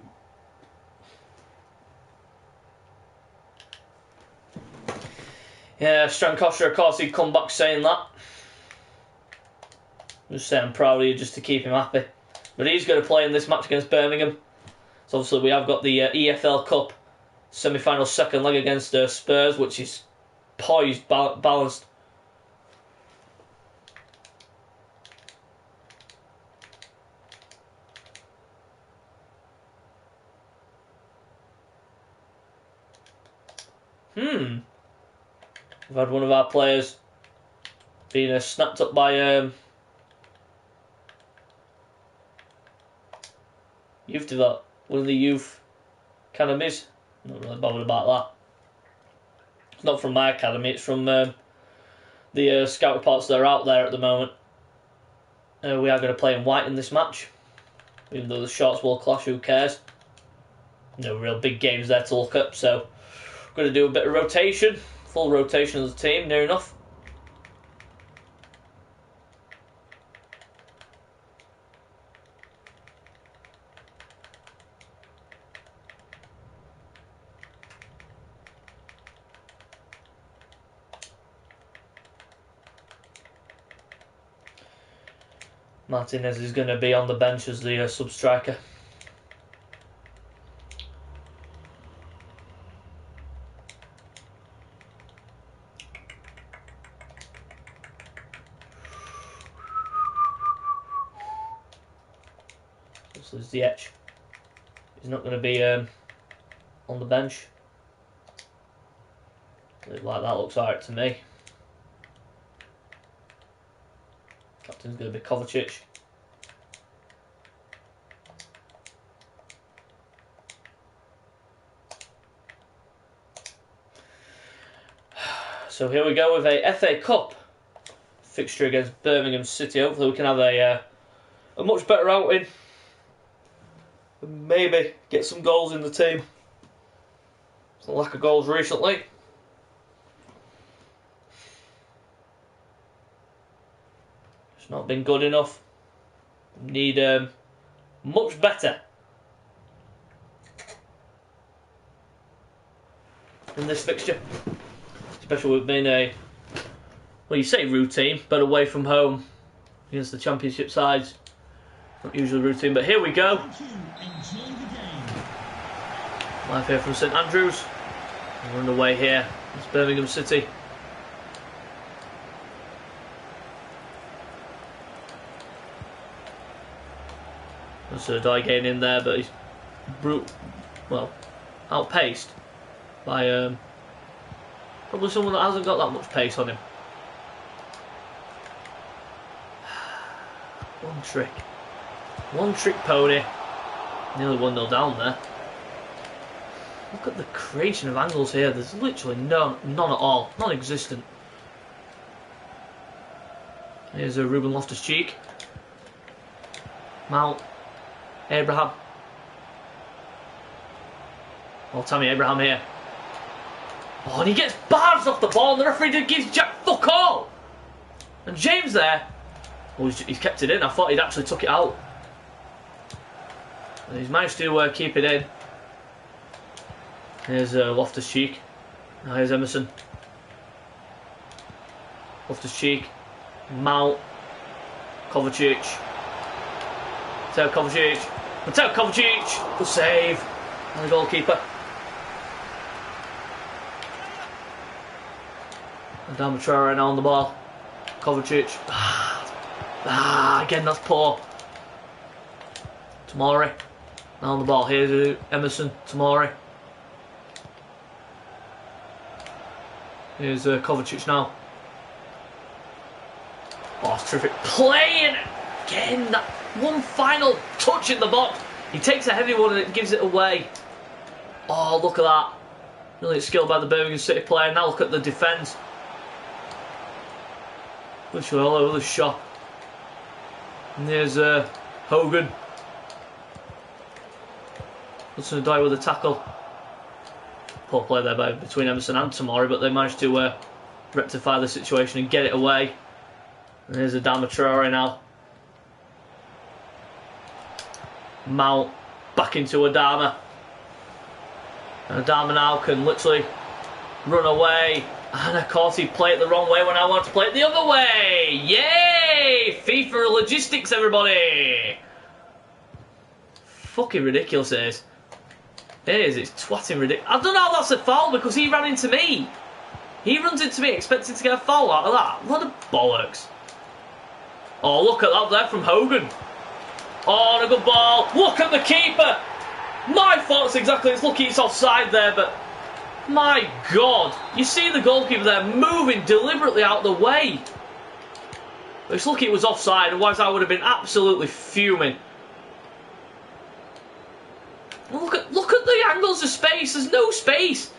Yeah, Strankosha, of course, he'd come back saying that. Just saying I'm proud of you just to keep him happy. But he's going to play in this match against Birmingham. So obviously we have got the EFL Cup semi-final second leg against Spurs, which is poised, balanced. We've had one of our players being snapped up by youth develop, one of the youth academies. Not really bothered about that. It's not from my academy, it's from the scout reports that are out there at the moment. We are going to play in white in this match. Even though the shorts will clash, who cares? No real big games there to look up, so we're going to do a bit of rotation. Full rotation of the team, near enough. Martinez is going to be on the bench as the sub-striker. So there's the etch. He's not going to be on the bench. Like that looks alright to me. Captain's going to be Kovacic. So here we go with a FA Cup fixture against Birmingham City. Hopefully we can have a much better outing. And maybe get some goals in the team. Some lack of goals recently. It's not been good enough. Need much better. in this fixture. Especially with being a, well, you say routine, but away from home against the Championship sides. Not usually routine, but here we go. Live here from St Andrews. We're underway here. It's Birmingham City. There's Serdai getting in there, but he's outpaced by probably someone that hasn't got that much pace on him. One trick pony. Nearly 1-0 down there. Look at the creation of angles here. There's literally none at all. Non-existent. Here's a Ruben Loftus-Cheek. Mount. Abraham. Oh, Tammy Abraham here. Oh, and he gets bars off the ball, and the referee gives Jack fuck all. And James there. Oh, he's kept it in. I thought he'd actually took it out. And he's managed to keep it in. Here's Loftus-Cheek. Now here's Emerson. Loftus-Cheek. Mount. Kovacic. Mateo Kovacic. Good save. And the goalkeeper. And Adama Traore now on the ball. Kovacic. Again, that's poor. Tomori. Now on the ball. Here's Emerson. Tomori. Here's Kovacic now. Oh, it's terrific. Playing again. That one final touch in the box. He takes a heavy one and it gives it away. Oh, look at that. Brilliant skill by the Birmingham City player. Now look at the defence. Literally all over the shop. And there's Hogan. Hudson Odoi with a tackle. Poor play there between Emerson and Tomori, but they managed to rectify the situation and get it away. And here's Adama Traore now. Mount back into Adama. And Adama now can literally run away. And of course he played it the wrong way when I want to play it the other way. Yay! FIFA logistics, everybody! Fucking ridiculous it is. It is, it's twatting ridiculous. I don't know how that's a foul because he ran into me. He runs into me expecting to get a foul out of that. What a bollocks. Oh, look at that there from Hogan. Oh, and a good ball. Look at the keeper. My thoughts exactly. It's lucky it's offside there, but my God. You see the goalkeeper there moving deliberately out of the way. But it's lucky it was offside, otherwise I would have been absolutely fuming. Look at the angles of space. There's no space.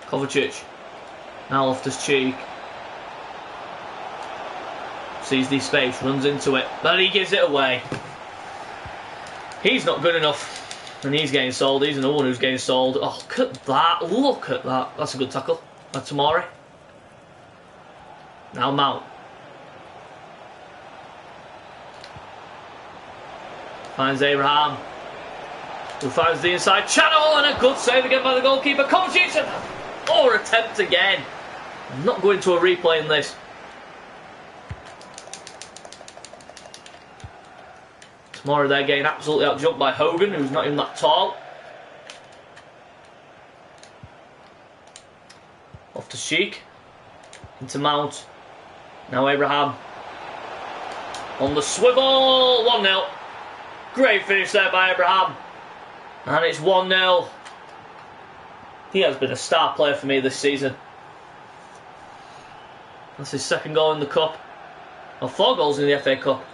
Kovacic. Now Loftus-Cheek. Sees the space, runs into it, but he gives it away. He's not good enough. And he's getting sold. He's another one who's getting sold. Oh, look at that. Look at that. That's a good tackle. That's Tomori. Now Mount. Finds Abraham. Who finds the inside channel, and a good save again by the goalkeeper. Kovacic. Or attempt again. I'm not going to a replay in this. Tomorrow they're getting absolutely outjumped by Hogan, who's not even that tall. Loftus-Cheek. Into Mount. Now Abraham. On the swivel. 1-0. Great finish there by Abraham. And it's 1-0. He has been a star player for me this season. That's his second goal in the Cup. Well, 4 goals in the FA Cup.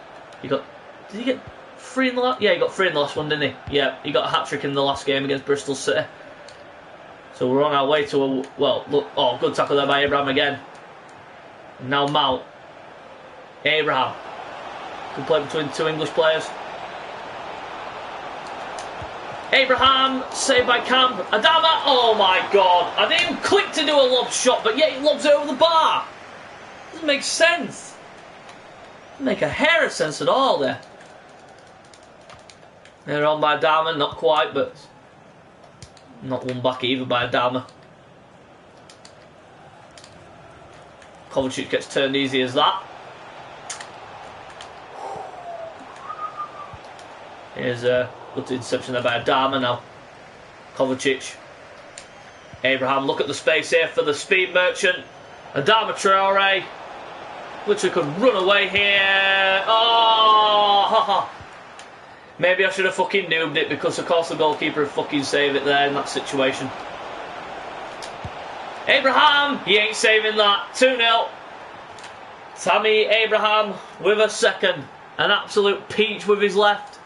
Did he get 3 in the last? Yeah, he got 3 in the last one, didn't he? Yeah, he got a hat-trick in the last game against Bristol City. So we're on our way to a... Well, look... Oh, good tackle there by Abraham again. And now Mount. Abraham. Good play between 2 English players. Abraham, saved by Camp. Adama, oh my God. I didn't even click to do a lob shot, but yet he lobs it over the bar. Doesn't make sense. Make a hair of sense at all there. They're on by Adama, not quite, but not one back either by Adama. Kovacic gets turned easy as that. Here's a good interception there by Adama now. Kovacic. Abraham, look at the space here for the speed merchant. Adama Traore. Literally could run away here. Oh! Maybe I should have fucking noobed it because of course the goalkeeper would fucking save it there in that situation. Abraham! He ain't saving that. 2-0. Tammy Abraham with a second. An absolute peach with his left.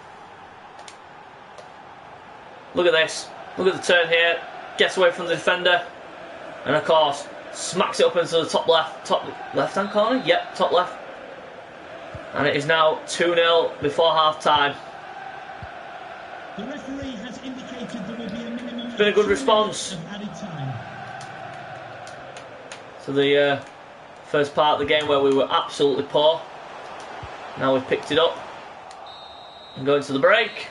Look at this. Look at the turn here. Gets away from the defender. And of course, smacks it up into the top left-hand corner? Yep, top left. And it is now 2-0 before half-time. The referee has indicated there will be a minimum. It's been a good response to the first part of the game where we were absolutely poor. Now we've picked it up and going to the break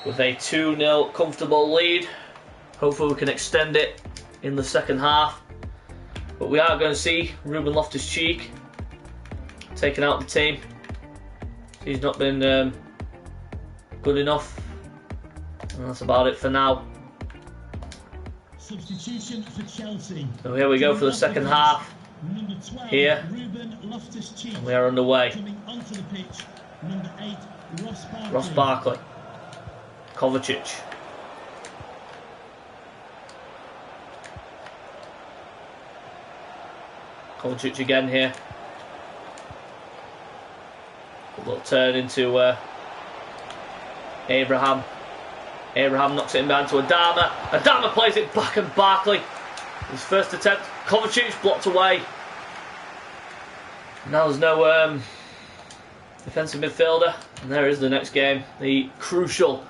with a 2-0 comfortable lead. Hopefully we can extend it in the second half. But we are going to see Ruben Loftus-Cheek taking out the team. He's not been good enough. And that's about it for now. Substitution for Chelsea. So here we go for the second half. Number 12, Here. Ruben Loftus-Cheek. And we are underway. Coming onto the pitch, number 8, Ross Barkley. Ross Barkley. Kovacic. Kovacic again here. A little turn into Abraham. Abraham knocks it in behind to Adama. Adama plays it back and Barkley. His first attempt. Kovacic blocked away. Now there's no defensive midfielder. And there is the next game. The crucial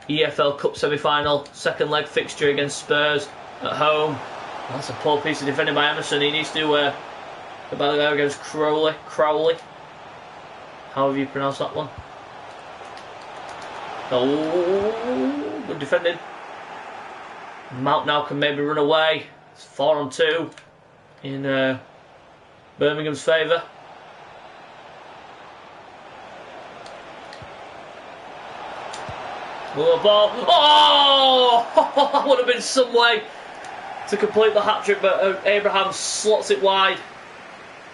EFL Cup semi-final. Second leg fixture against Spurs at home. That's a poor piece of defending by Emerson. He needs to go back there against Crowley. However you pronounce that one. Oh, good defending. Mount now can maybe run away. It's 4-on-2 in Birmingham's favour. Oh, ball. Oh! That would have been some way to complete the hat-trick, but Abraham slots it wide.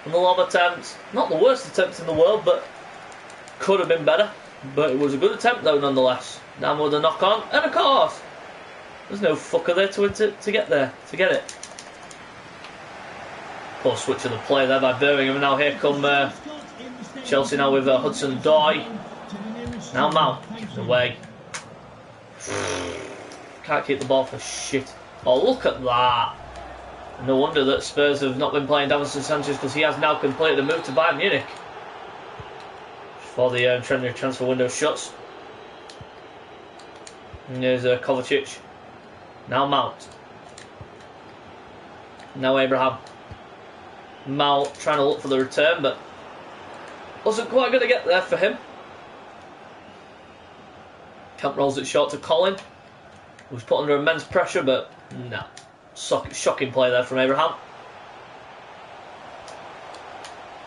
And the lob attempt. Not the worst attempt in the world, but could have been better. But it was a good attempt though, nonetheless. Down with a knock on, and of course, there's no fucker there to get it. Poor switch of the play there by Birmingham. Now here come Chelsea now with Hudson-Odoi. Now Mount gives away. Can't keep the ball for shit. Oh, look at that! No wonder that Spurs have not been playing Davinson Sanchez because he has now completed a move to Bayern Munich. Before the transfer window shuts. And there's Kovacic. Now Mount. Now Abraham. Mount trying to look for the return, but wasn't quite going to get there for him. Camp rolls it short to Colin, who's put under immense pressure, but no. Shocking play there from Abraham.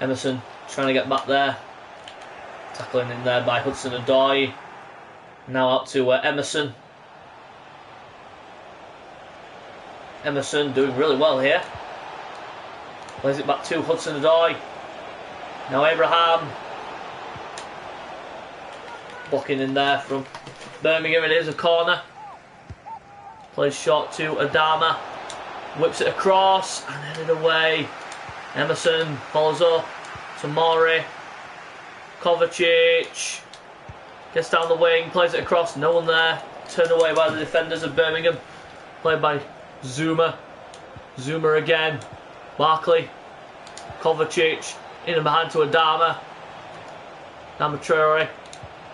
Emerson trying to get back there. Tackling in there by Hudson-Odoi. Now out to Emerson. Emerson doing really well here. Plays it back to Hudson-Odoi. Now Abraham. Blocking in there from Birmingham. It is a corner. Plays short to Adama. Whips it across and headed away. Emerson follows up to Mori. Kovacic gets down the wing, plays it across, no one there. Turned away by the defenders of Birmingham. Played by Zuma. Zuma again. Barkley. Kovacic. In and behind to Adama. Adama Traore.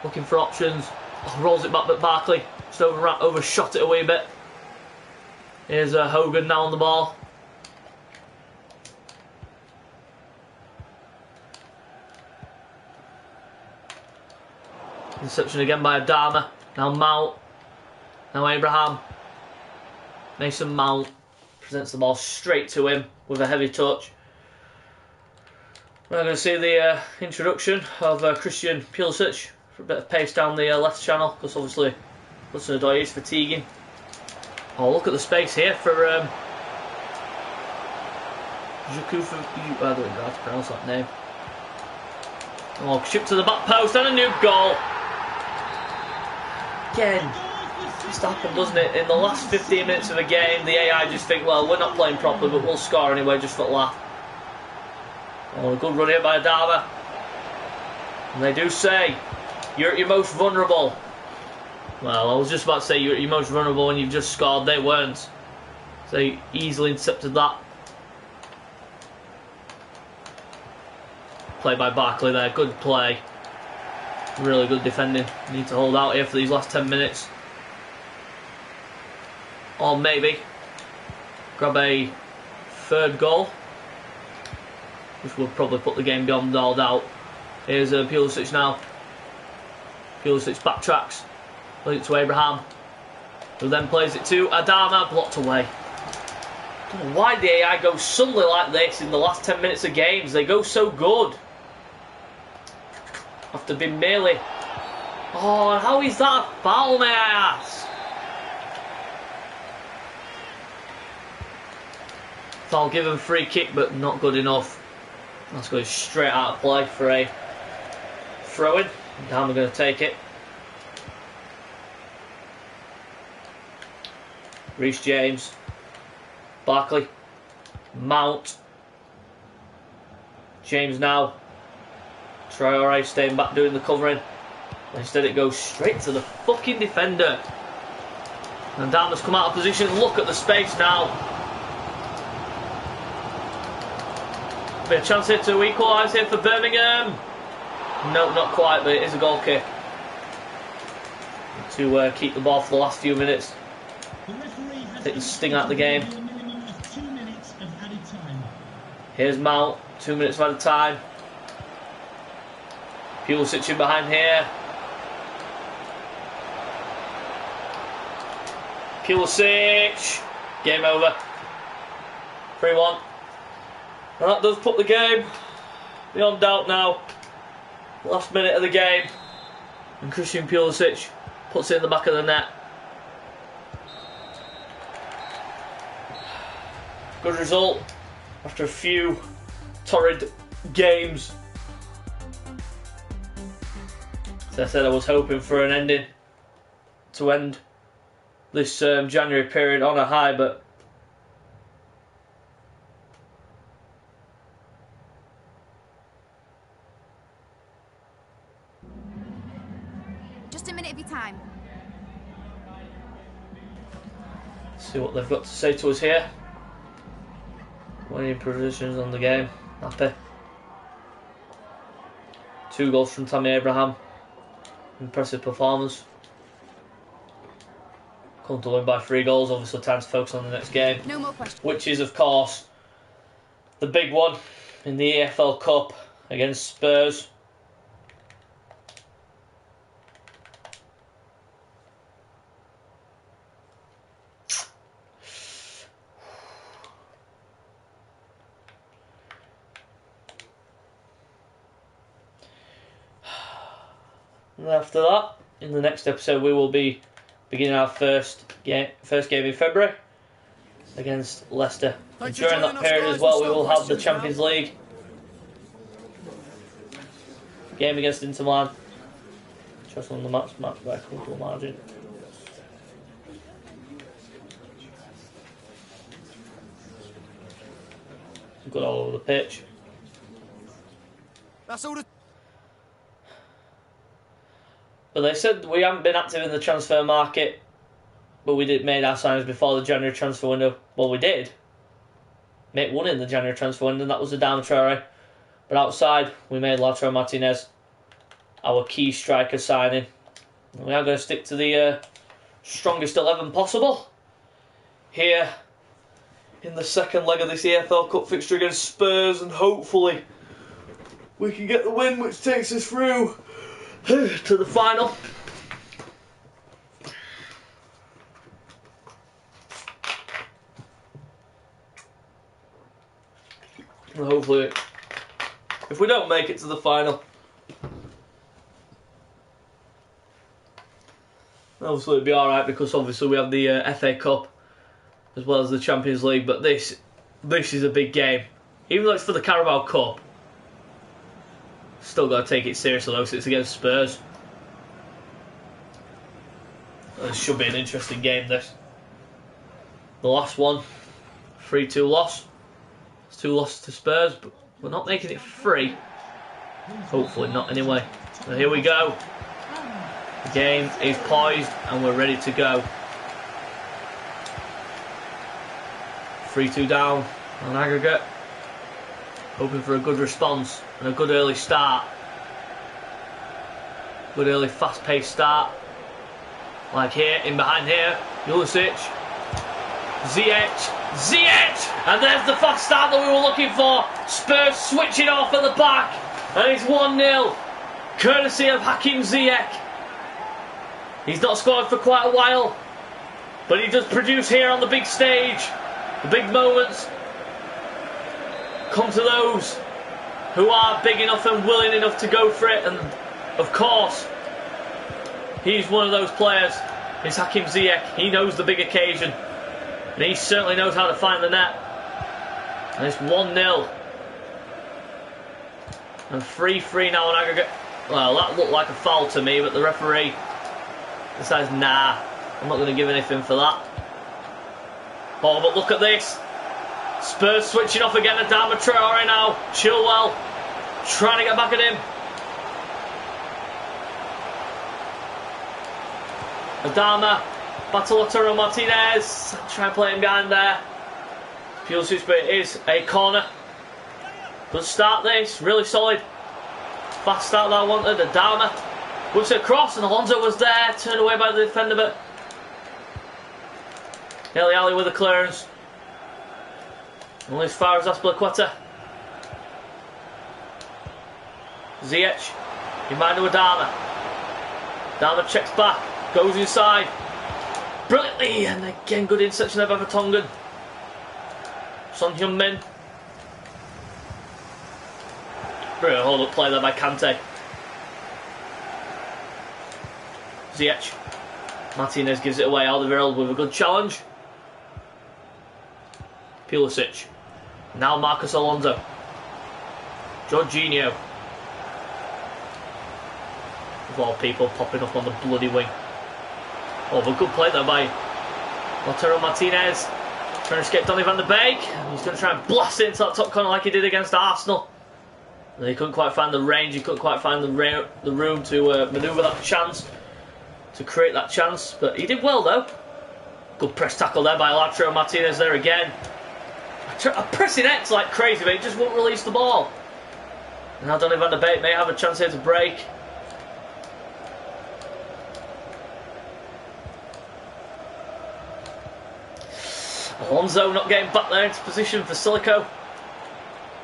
Looking for options. Oh, rolls it back, but Barkley just overshot it a wee bit. Here's Hogan now on the ball. Interception again by Adama. Now Mount. Now Abraham. Mason Mount presents the ball straight to him with a heavy touch. We're going to see the introduction of Christian Pulisic for a bit of pace down the left channel, because obviously Hudson-Odoi is fatiguing. Oh, look at the space here for Jukufu. I don't know how to pronounce that name. Oh, chip to the back post and a new goal. Again, it's happened, doesn't it? In the last 15 minutes of a game, the AI just think, well, we're not playing properly, but we'll score anyway, just for a laugh. Oh, a good run here by Adama. And they do say, you're at your most vulnerable. Well, I was just about to say you're at your most vulnerable when you've just scored. They weren't. So they easily intercepted that. Play by Barkley there. Good play. Really good defending. Need to hold out here for these last 10 minutes. Or maybe grab a third goal, which will probably put the game beyond all doubt. Here's Pulisic now. Pulisic backtracks. Plays it to Abraham, who then plays it to Adama, blocked away. I don't know why the AI goes suddenly like this in the last 10 minutes of games. They go so good. After being merely... Oh, how is that a foul, may I ask? So I'll give him a free kick, but not good enough. That's going straight out of play for a throw-in. Adama going to take it. Reece James, Barkley, Mount, James now, Traore staying back doing the covering. Instead it goes straight to the fucking defender. And Adama's come out of position. Look at the space now. Be a chance here to equalise here for Birmingham. No, not quite, but it is a goal kick. To keep the ball for the last few minutes. Take the sting out of the game. Here's Mount, 2 minutes of added time. Pulisic in behind here. Pulisic. Game over. 3-1. And that does put the game beyond doubt now. Last minute of the game. And Christian Pulisic puts it in the back of the net. Good result after a few torrid games. As I said, I was hoping for an ending to end this January period on a high, but just a minute of your time. See what they've got to say to us here. Any provisions on the game? Happy. 2 goals from Tammy Abraham. Impressive performance. Come to win by 3 goals. Obviously, time to focus on the next game. No more questions. Which is, of course, the big one in the EFL Cup against Spurs. And after that, in the next episode, we will be beginning our first game in February against Leicester. And during that period as well, we will have the Champions League game against Inter Milan. Trust on the match by a comfortable margin. Good all over the pitch. That's all the... But they said we haven't been active in the transfer market, but we made our signings before the January transfer window. Well, we did. Make one in the January transfer window, and that was the Adama Traore. But outside, we made Lautaro Martinez our key striker signing. And we are going to stick to the strongest 11 possible here in the second leg of this EFL Cup fixture against Spurs, and hopefully we can get the win which takes us through to the final. And hopefully, if we don't make it to the final, obviously it'll be alright, because obviously we have the FA Cup as well as the Champions League, but this is a big game. Even though it's for the Carabao Cup, still got to take it seriously though, because it's against Spurs. This should be an interesting game, this. The last one, 3-2 loss. It's 2 losses to Spurs, but we're not making it free. Hopefully not anyway. So here we go. The game is poised and we're ready to go. 3-2 down on aggregate. Hoping for a good response and a good early start. Good early fast-paced start. Like here, in behind here, Pulisic. Ziyech! And there's the fast start that we were looking for. Spurs switching off at the back. And it's 1-0. Courtesy of Hakim Ziyech. He's not scored for quite a while, but he does produce here on the big stage. The big moments come to those who are big enough and willing enough to go for it, and of course he's one of those players. It's Hakim Ziyech. He knows the big occasion, and he certainly knows how to find the net. And it's 1-0 and 3-3 now on aggregate. Well, that looked like a foul to me, but the referee decides, nah, I'm not going to give anything for that. Oh, but look at this. Spurs switching off again. Adama Traore now. Chilwell trying to get back at him. Adama. Lautaro Martinez. Try and play him behind there. Pulisic, but it is a corner. Good start this. Really solid. Fast start that I wanted. Adama whips it across, and Alonso was there. Turned away by the defender, but Dele Alli with the clearance. Only as far as Azpilicueta. Ziyech. In mind to Adama. Adama checks back. Goes inside. Brilliantly. And again, good interception there by Vertonghen. Son Heung-min. Brilliant hold up play there by Kante. Ziyech. Martinez gives it away. Alderweireld with a good challenge. Pulisic. Now Marcos Alonso. Jorginho. Of all people, popping up on the bloody wing. Oh, but good play there by Lautaro Martinez. Trying to escape Donny van de Beek. He's going to try and blast it into that top corner like he did against Arsenal. And he couldn't quite find the range. He couldn't quite find the room to manoeuvre that chance. To create that chance. But he did well though. Good press tackle there by Lautaro Martinez there again. I'm pressing X like crazy, but he just won't release the ball. And now Donny van de Beek may have a chance here to break. Alonso not getting back there into position for Silico.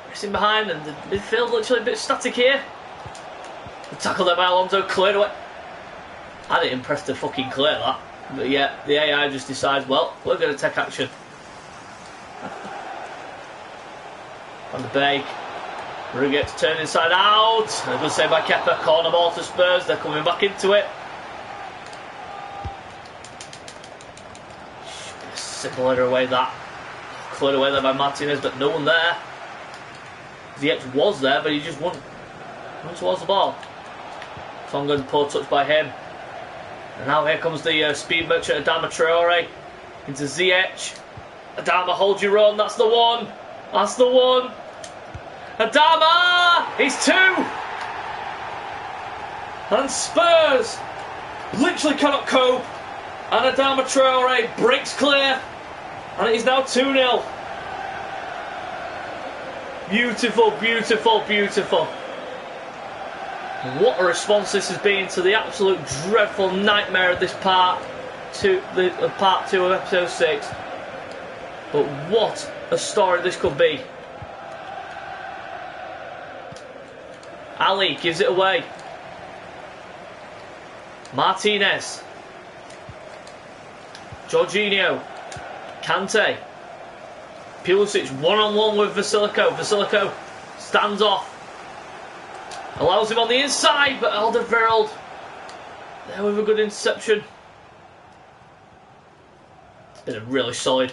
Pressing behind, and the midfield literally a bit static here. The tackle there by Alonso, cleared away. I didn't impress to fucking clear that. But yeah, the AI just decides, well, we're going to take action. Van de Beek. Rodriguez turn inside out. A good save by Kepa. Corner ball to Spurs. They're coming back into it. Cleared away that. Cleared away there by Martinez, but no one there. Ziyech was there, but he just wouldn't run towards the ball. Tongan, poor touch by him. And now here comes the speed merchant Adama Traore into Ziyech. Adama, hold your own. That's the one. That's the one. Adama! He's 2! And Spurs literally cannot cope. And Adama Traore breaks clear. And it is now 2-0. Beautiful, beautiful, beautiful. What a response this has been to the absolute dreadful nightmare of this part 2 of episode 6. But what a story this could be. Ali gives it away. Martinez. Jorginho. Kante. Pulisic one-on-one with Vasilico. Vasilico stands off. Allows him on the inside, but Alderweireld there with a good interception. It's been a really solid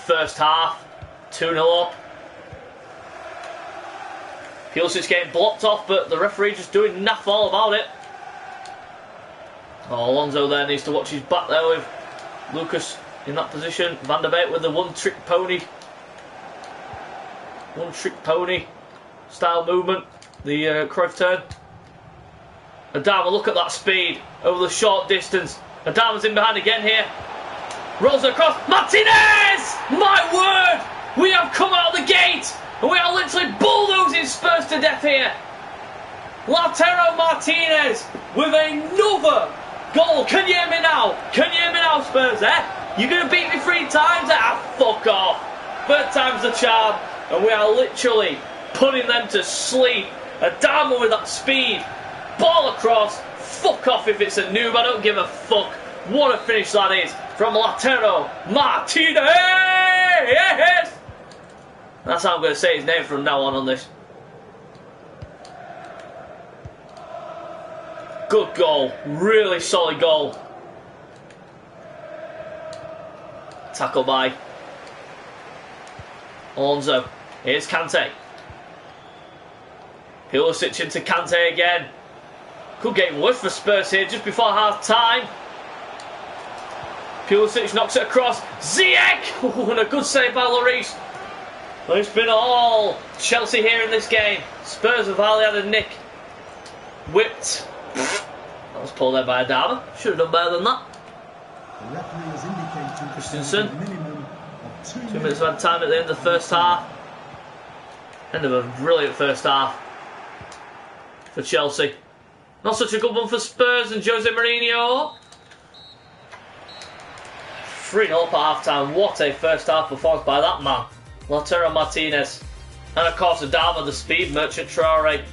first half. 2-0 up. Pulisic getting blocked off, but the referee just doing naff all about it. Oh, Alonso there needs to watch his back there with Lucas in that position. Van der Beek with the one-trick pony style movement. The Cruyff turn. Adama, look at that speed over the short distance. Adama's in behind again here. Rolls across. Martinez! My word! We have come out of the gate and we are literally bulldozing Spurs to death here. Lautaro Martinez with another goal. Can you hear me now? Can you hear me now, Spurs? You're going to beat me 3 times? Fuck off. 3rd time's the charm. And we are literally putting them to sleep. Adama with that speed. Ball across. Fuck off if it's a noob. I don't give a fuck. What a finish that is from Lautaro Martinez. That's how I'm going to say his name from now on this. Good goal. Really solid goal. Tackle by Alonso. Here's Kante. Pulisic into Kante again. Could get worse for Spurs here just before half time. Pulisic knocks it across. Ziyech! And a good save by Lloris. Well, it's been all Chelsea here in this game. Spurs have hardly had a nick. Whipped. That was pulled there by Adama. Should have done better than that. The referee has indicated Christensen. a minimum of 2 2 minutes of time at the end of the first half. End of a brilliant first half for Chelsea. Not such a good one for Spurs and Jose Mourinho. 3-0 at half time. What a first half performance by that man, Lautaro Martinez. And of course Adama, the speed merchant Traore,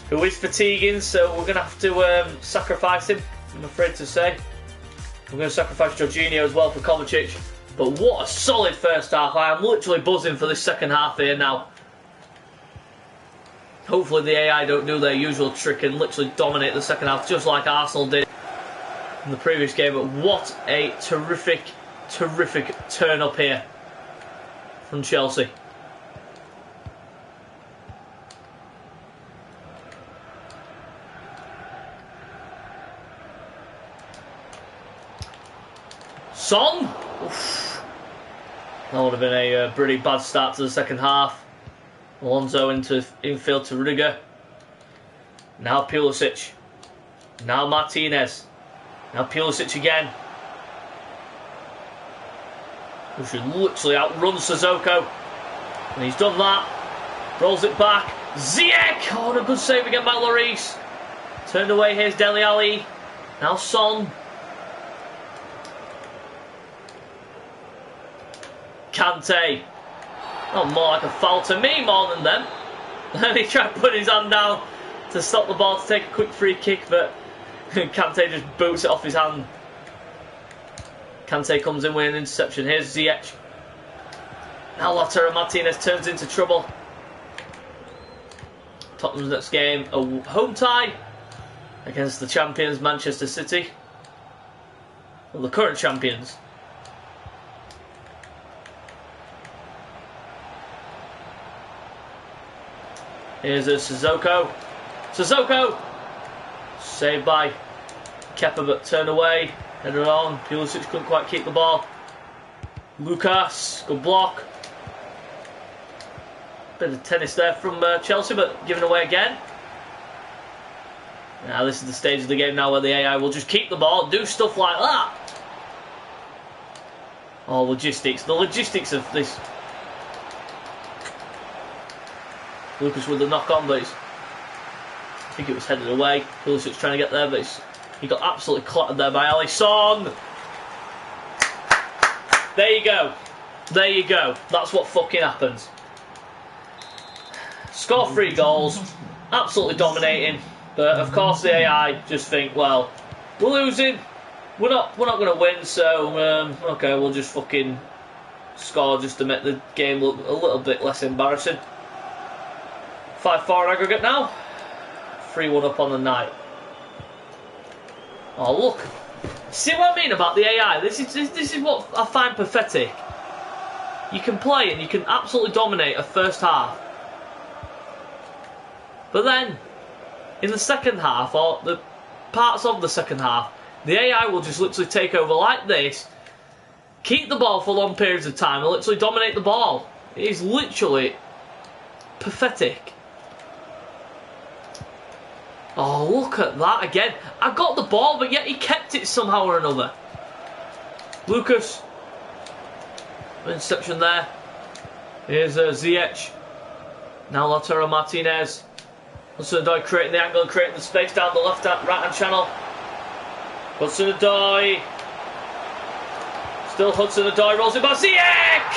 who is fatiguing, so we're going to have to sacrifice him, I'm afraid to say. We're going to sacrifice Jorginho as well for Kovacic. But what a solid first half. I am literally buzzing for this second half here now. Hopefully the AI don't do their usual trick and literally dominate the second half just like Arsenal did in the previous game. But what a terrific turn up here from Chelsea. Son! Oof. That would have been a pretty bad start to the second half. Alonso into infield to Rudiger. Now Pulisic. Now Martinez. Now Pulisic again. Who should literally outrun Sissoko. And he's done that. Rolls it back. Ziyech! Oh, and a good save again by Lloris. Turned away, here's Dele Alli. Now Son. Kante. Oh, more like a foul to me more than them. And he tried to put his hand down to stop the ball to take a quick free kick, but Kante just boots it off his hand. Kante comes in with an interception. Here's Ziyech. Now Lautaro Martinez turns into trouble. Tottenham's next game, a home tie against the champions Manchester City. Well, the current champions. Here's a Sissoko. Sissoko! Saved by Kepa, but turned away. Headed on. Pulisic couldn't quite keep the ball. Lucas, good block. Bit of tennis there from Chelsea, but given away again. Now this is the stage of the game now where the AI will just keep the ball, do stuff like that. Oh, logistics. The logistics of this. Lucas with the knock on, but I think it was headed away. Pulisic trying to get there, but he got absolutely clotted there by Alisson. There you go. There you go. That's what fucking happens. Score 3 goals. Absolutely dominating. But of course the AI just think, well, we're losing, we're not going to win, so okay, we'll just fucking score just to make the game look a little bit less embarrassing. 5-4 aggregate now. 3-1 up on the night. Oh look, see what I mean about the AI? This is what I find pathetic. You can play and you can absolutely dominate a first half, but then in the second half, or the parts of the second half, the AI will just literally take over like this, keep the ball for long periods of time, and literally dominate the ball. It is literally pathetic. Oh, look at that again. I got the ball, but yet he kept it somehow or another. Lucas. Interception there. Here's Ziyech. Now Lautaro Martinez. Hudson-Odoi creating the angle, creating the space down the right-hand channel. Hudson-Odoi. Still Hudson-Odoi, rolls it back. Ziyech!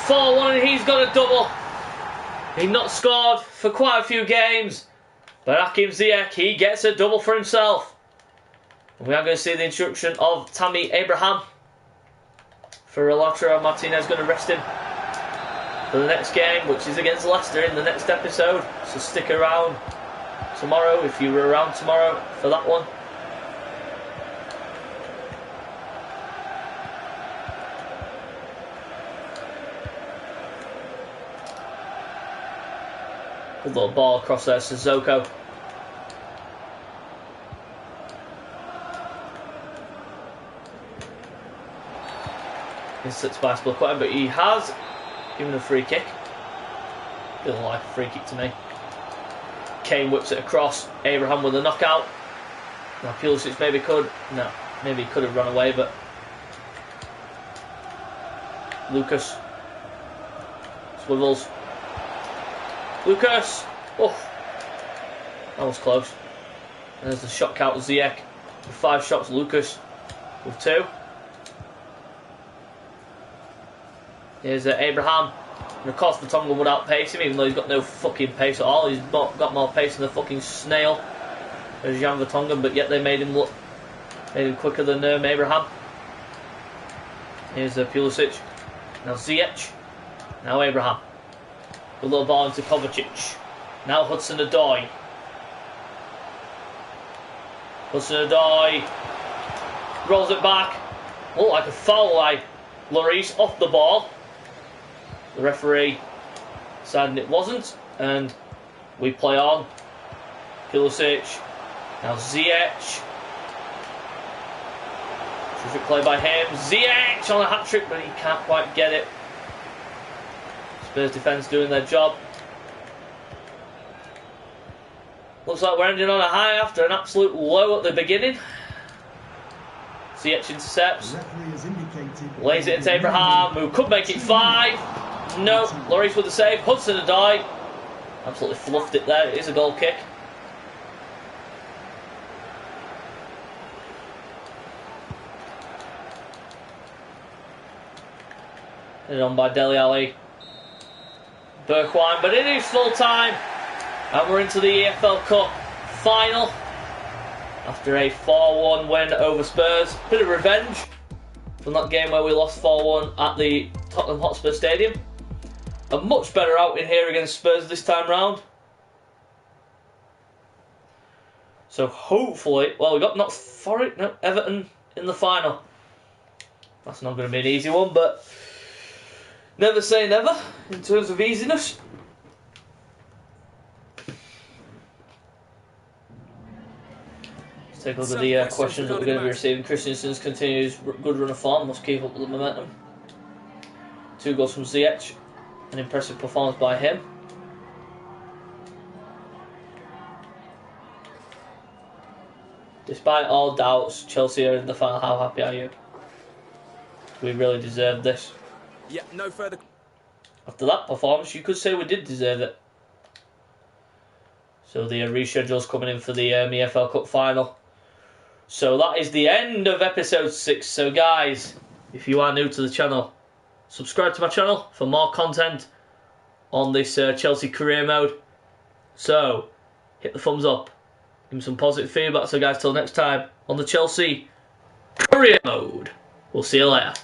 4-1 and he's got a double. He's not scored for quite a few games. But Hakim Ziyech, he gets a double for himself. And we are going to see the introduction of Tammy Abraham. For Lautaro Martinez, going to rest him for the next game, which is against Leicester in the next episode. So stick around tomorrow, if you were around tomorrow, for that one. Good little ball across there, Sissoko. He sits by Spilicueta, but he has given a free kick. Doesn't like a free kick to me. Kane whips it across. Abraham with a knockout. Now Pulisic maybe could. No, maybe he could have run away, but Lucas swivels. Lucas! Oh, that was close. And there's the shot count of Ziyech with 5 shots. Lucas with 2. Here's Abraham. And of course, Vertonghen would outpace him, even though he's got no fucking pace at all. He's got more pace than the fucking snail. There's Jan Vertonghen, but yet they made him quicker than Abraham. Here's Pulisic. Now Ziyech. Now Abraham. Good little ball into Kovacic. Now Hudson-Odoi. Hudson-Odoi rolls it back. Looked like a foul by Lloris off the ball. The referee decided it wasn't, and we play on. Pulisic. Now Ziyech. Terrific play by him. Ziyech on a hat-trick, but he can't quite get it. Spurs defence doing their job. Looks like we're ending on a high after an absolute low at the beginning. Ziyech intercepts. Lays it into Abraham, who could make it 5. No, Lloris with the save. Hudson-Odoi absolutely fluffed it there. It is a goal kick. Headed on by Dele Alli. Bergwijn, but it is full time. And we're into the EFL Cup final. After a 4-1 win over Spurs. Bit of revenge from that game where we lost 4-1 at the Tottenham Hotspur Stadium. A much better outing here against Spurs this time round. So hopefully, well, we got Everton in the final. That's not going to be an easy one, but never say never in terms of easiness. Let's take a look at the questions that we're going to be receiving. Christensen's continues good run of form, must keep up with the momentum. 2 goals from Ziyech, an impressive performance by him. Despite all doubts, Chelsea are in the final. How happy are you? We really deserved this. Yeah, no further. After that performance, you could say we did deserve it. So the reschedule's coming in for the EFL Cup final. So that is the end of episode 6. So guys, if you are new to the channel, subscribe to my channel for more content on this Chelsea career mode. So hit the thumbs up, Give me some positive feedback. So guys, till next time on the Chelsea Career Mode. We'll see you later.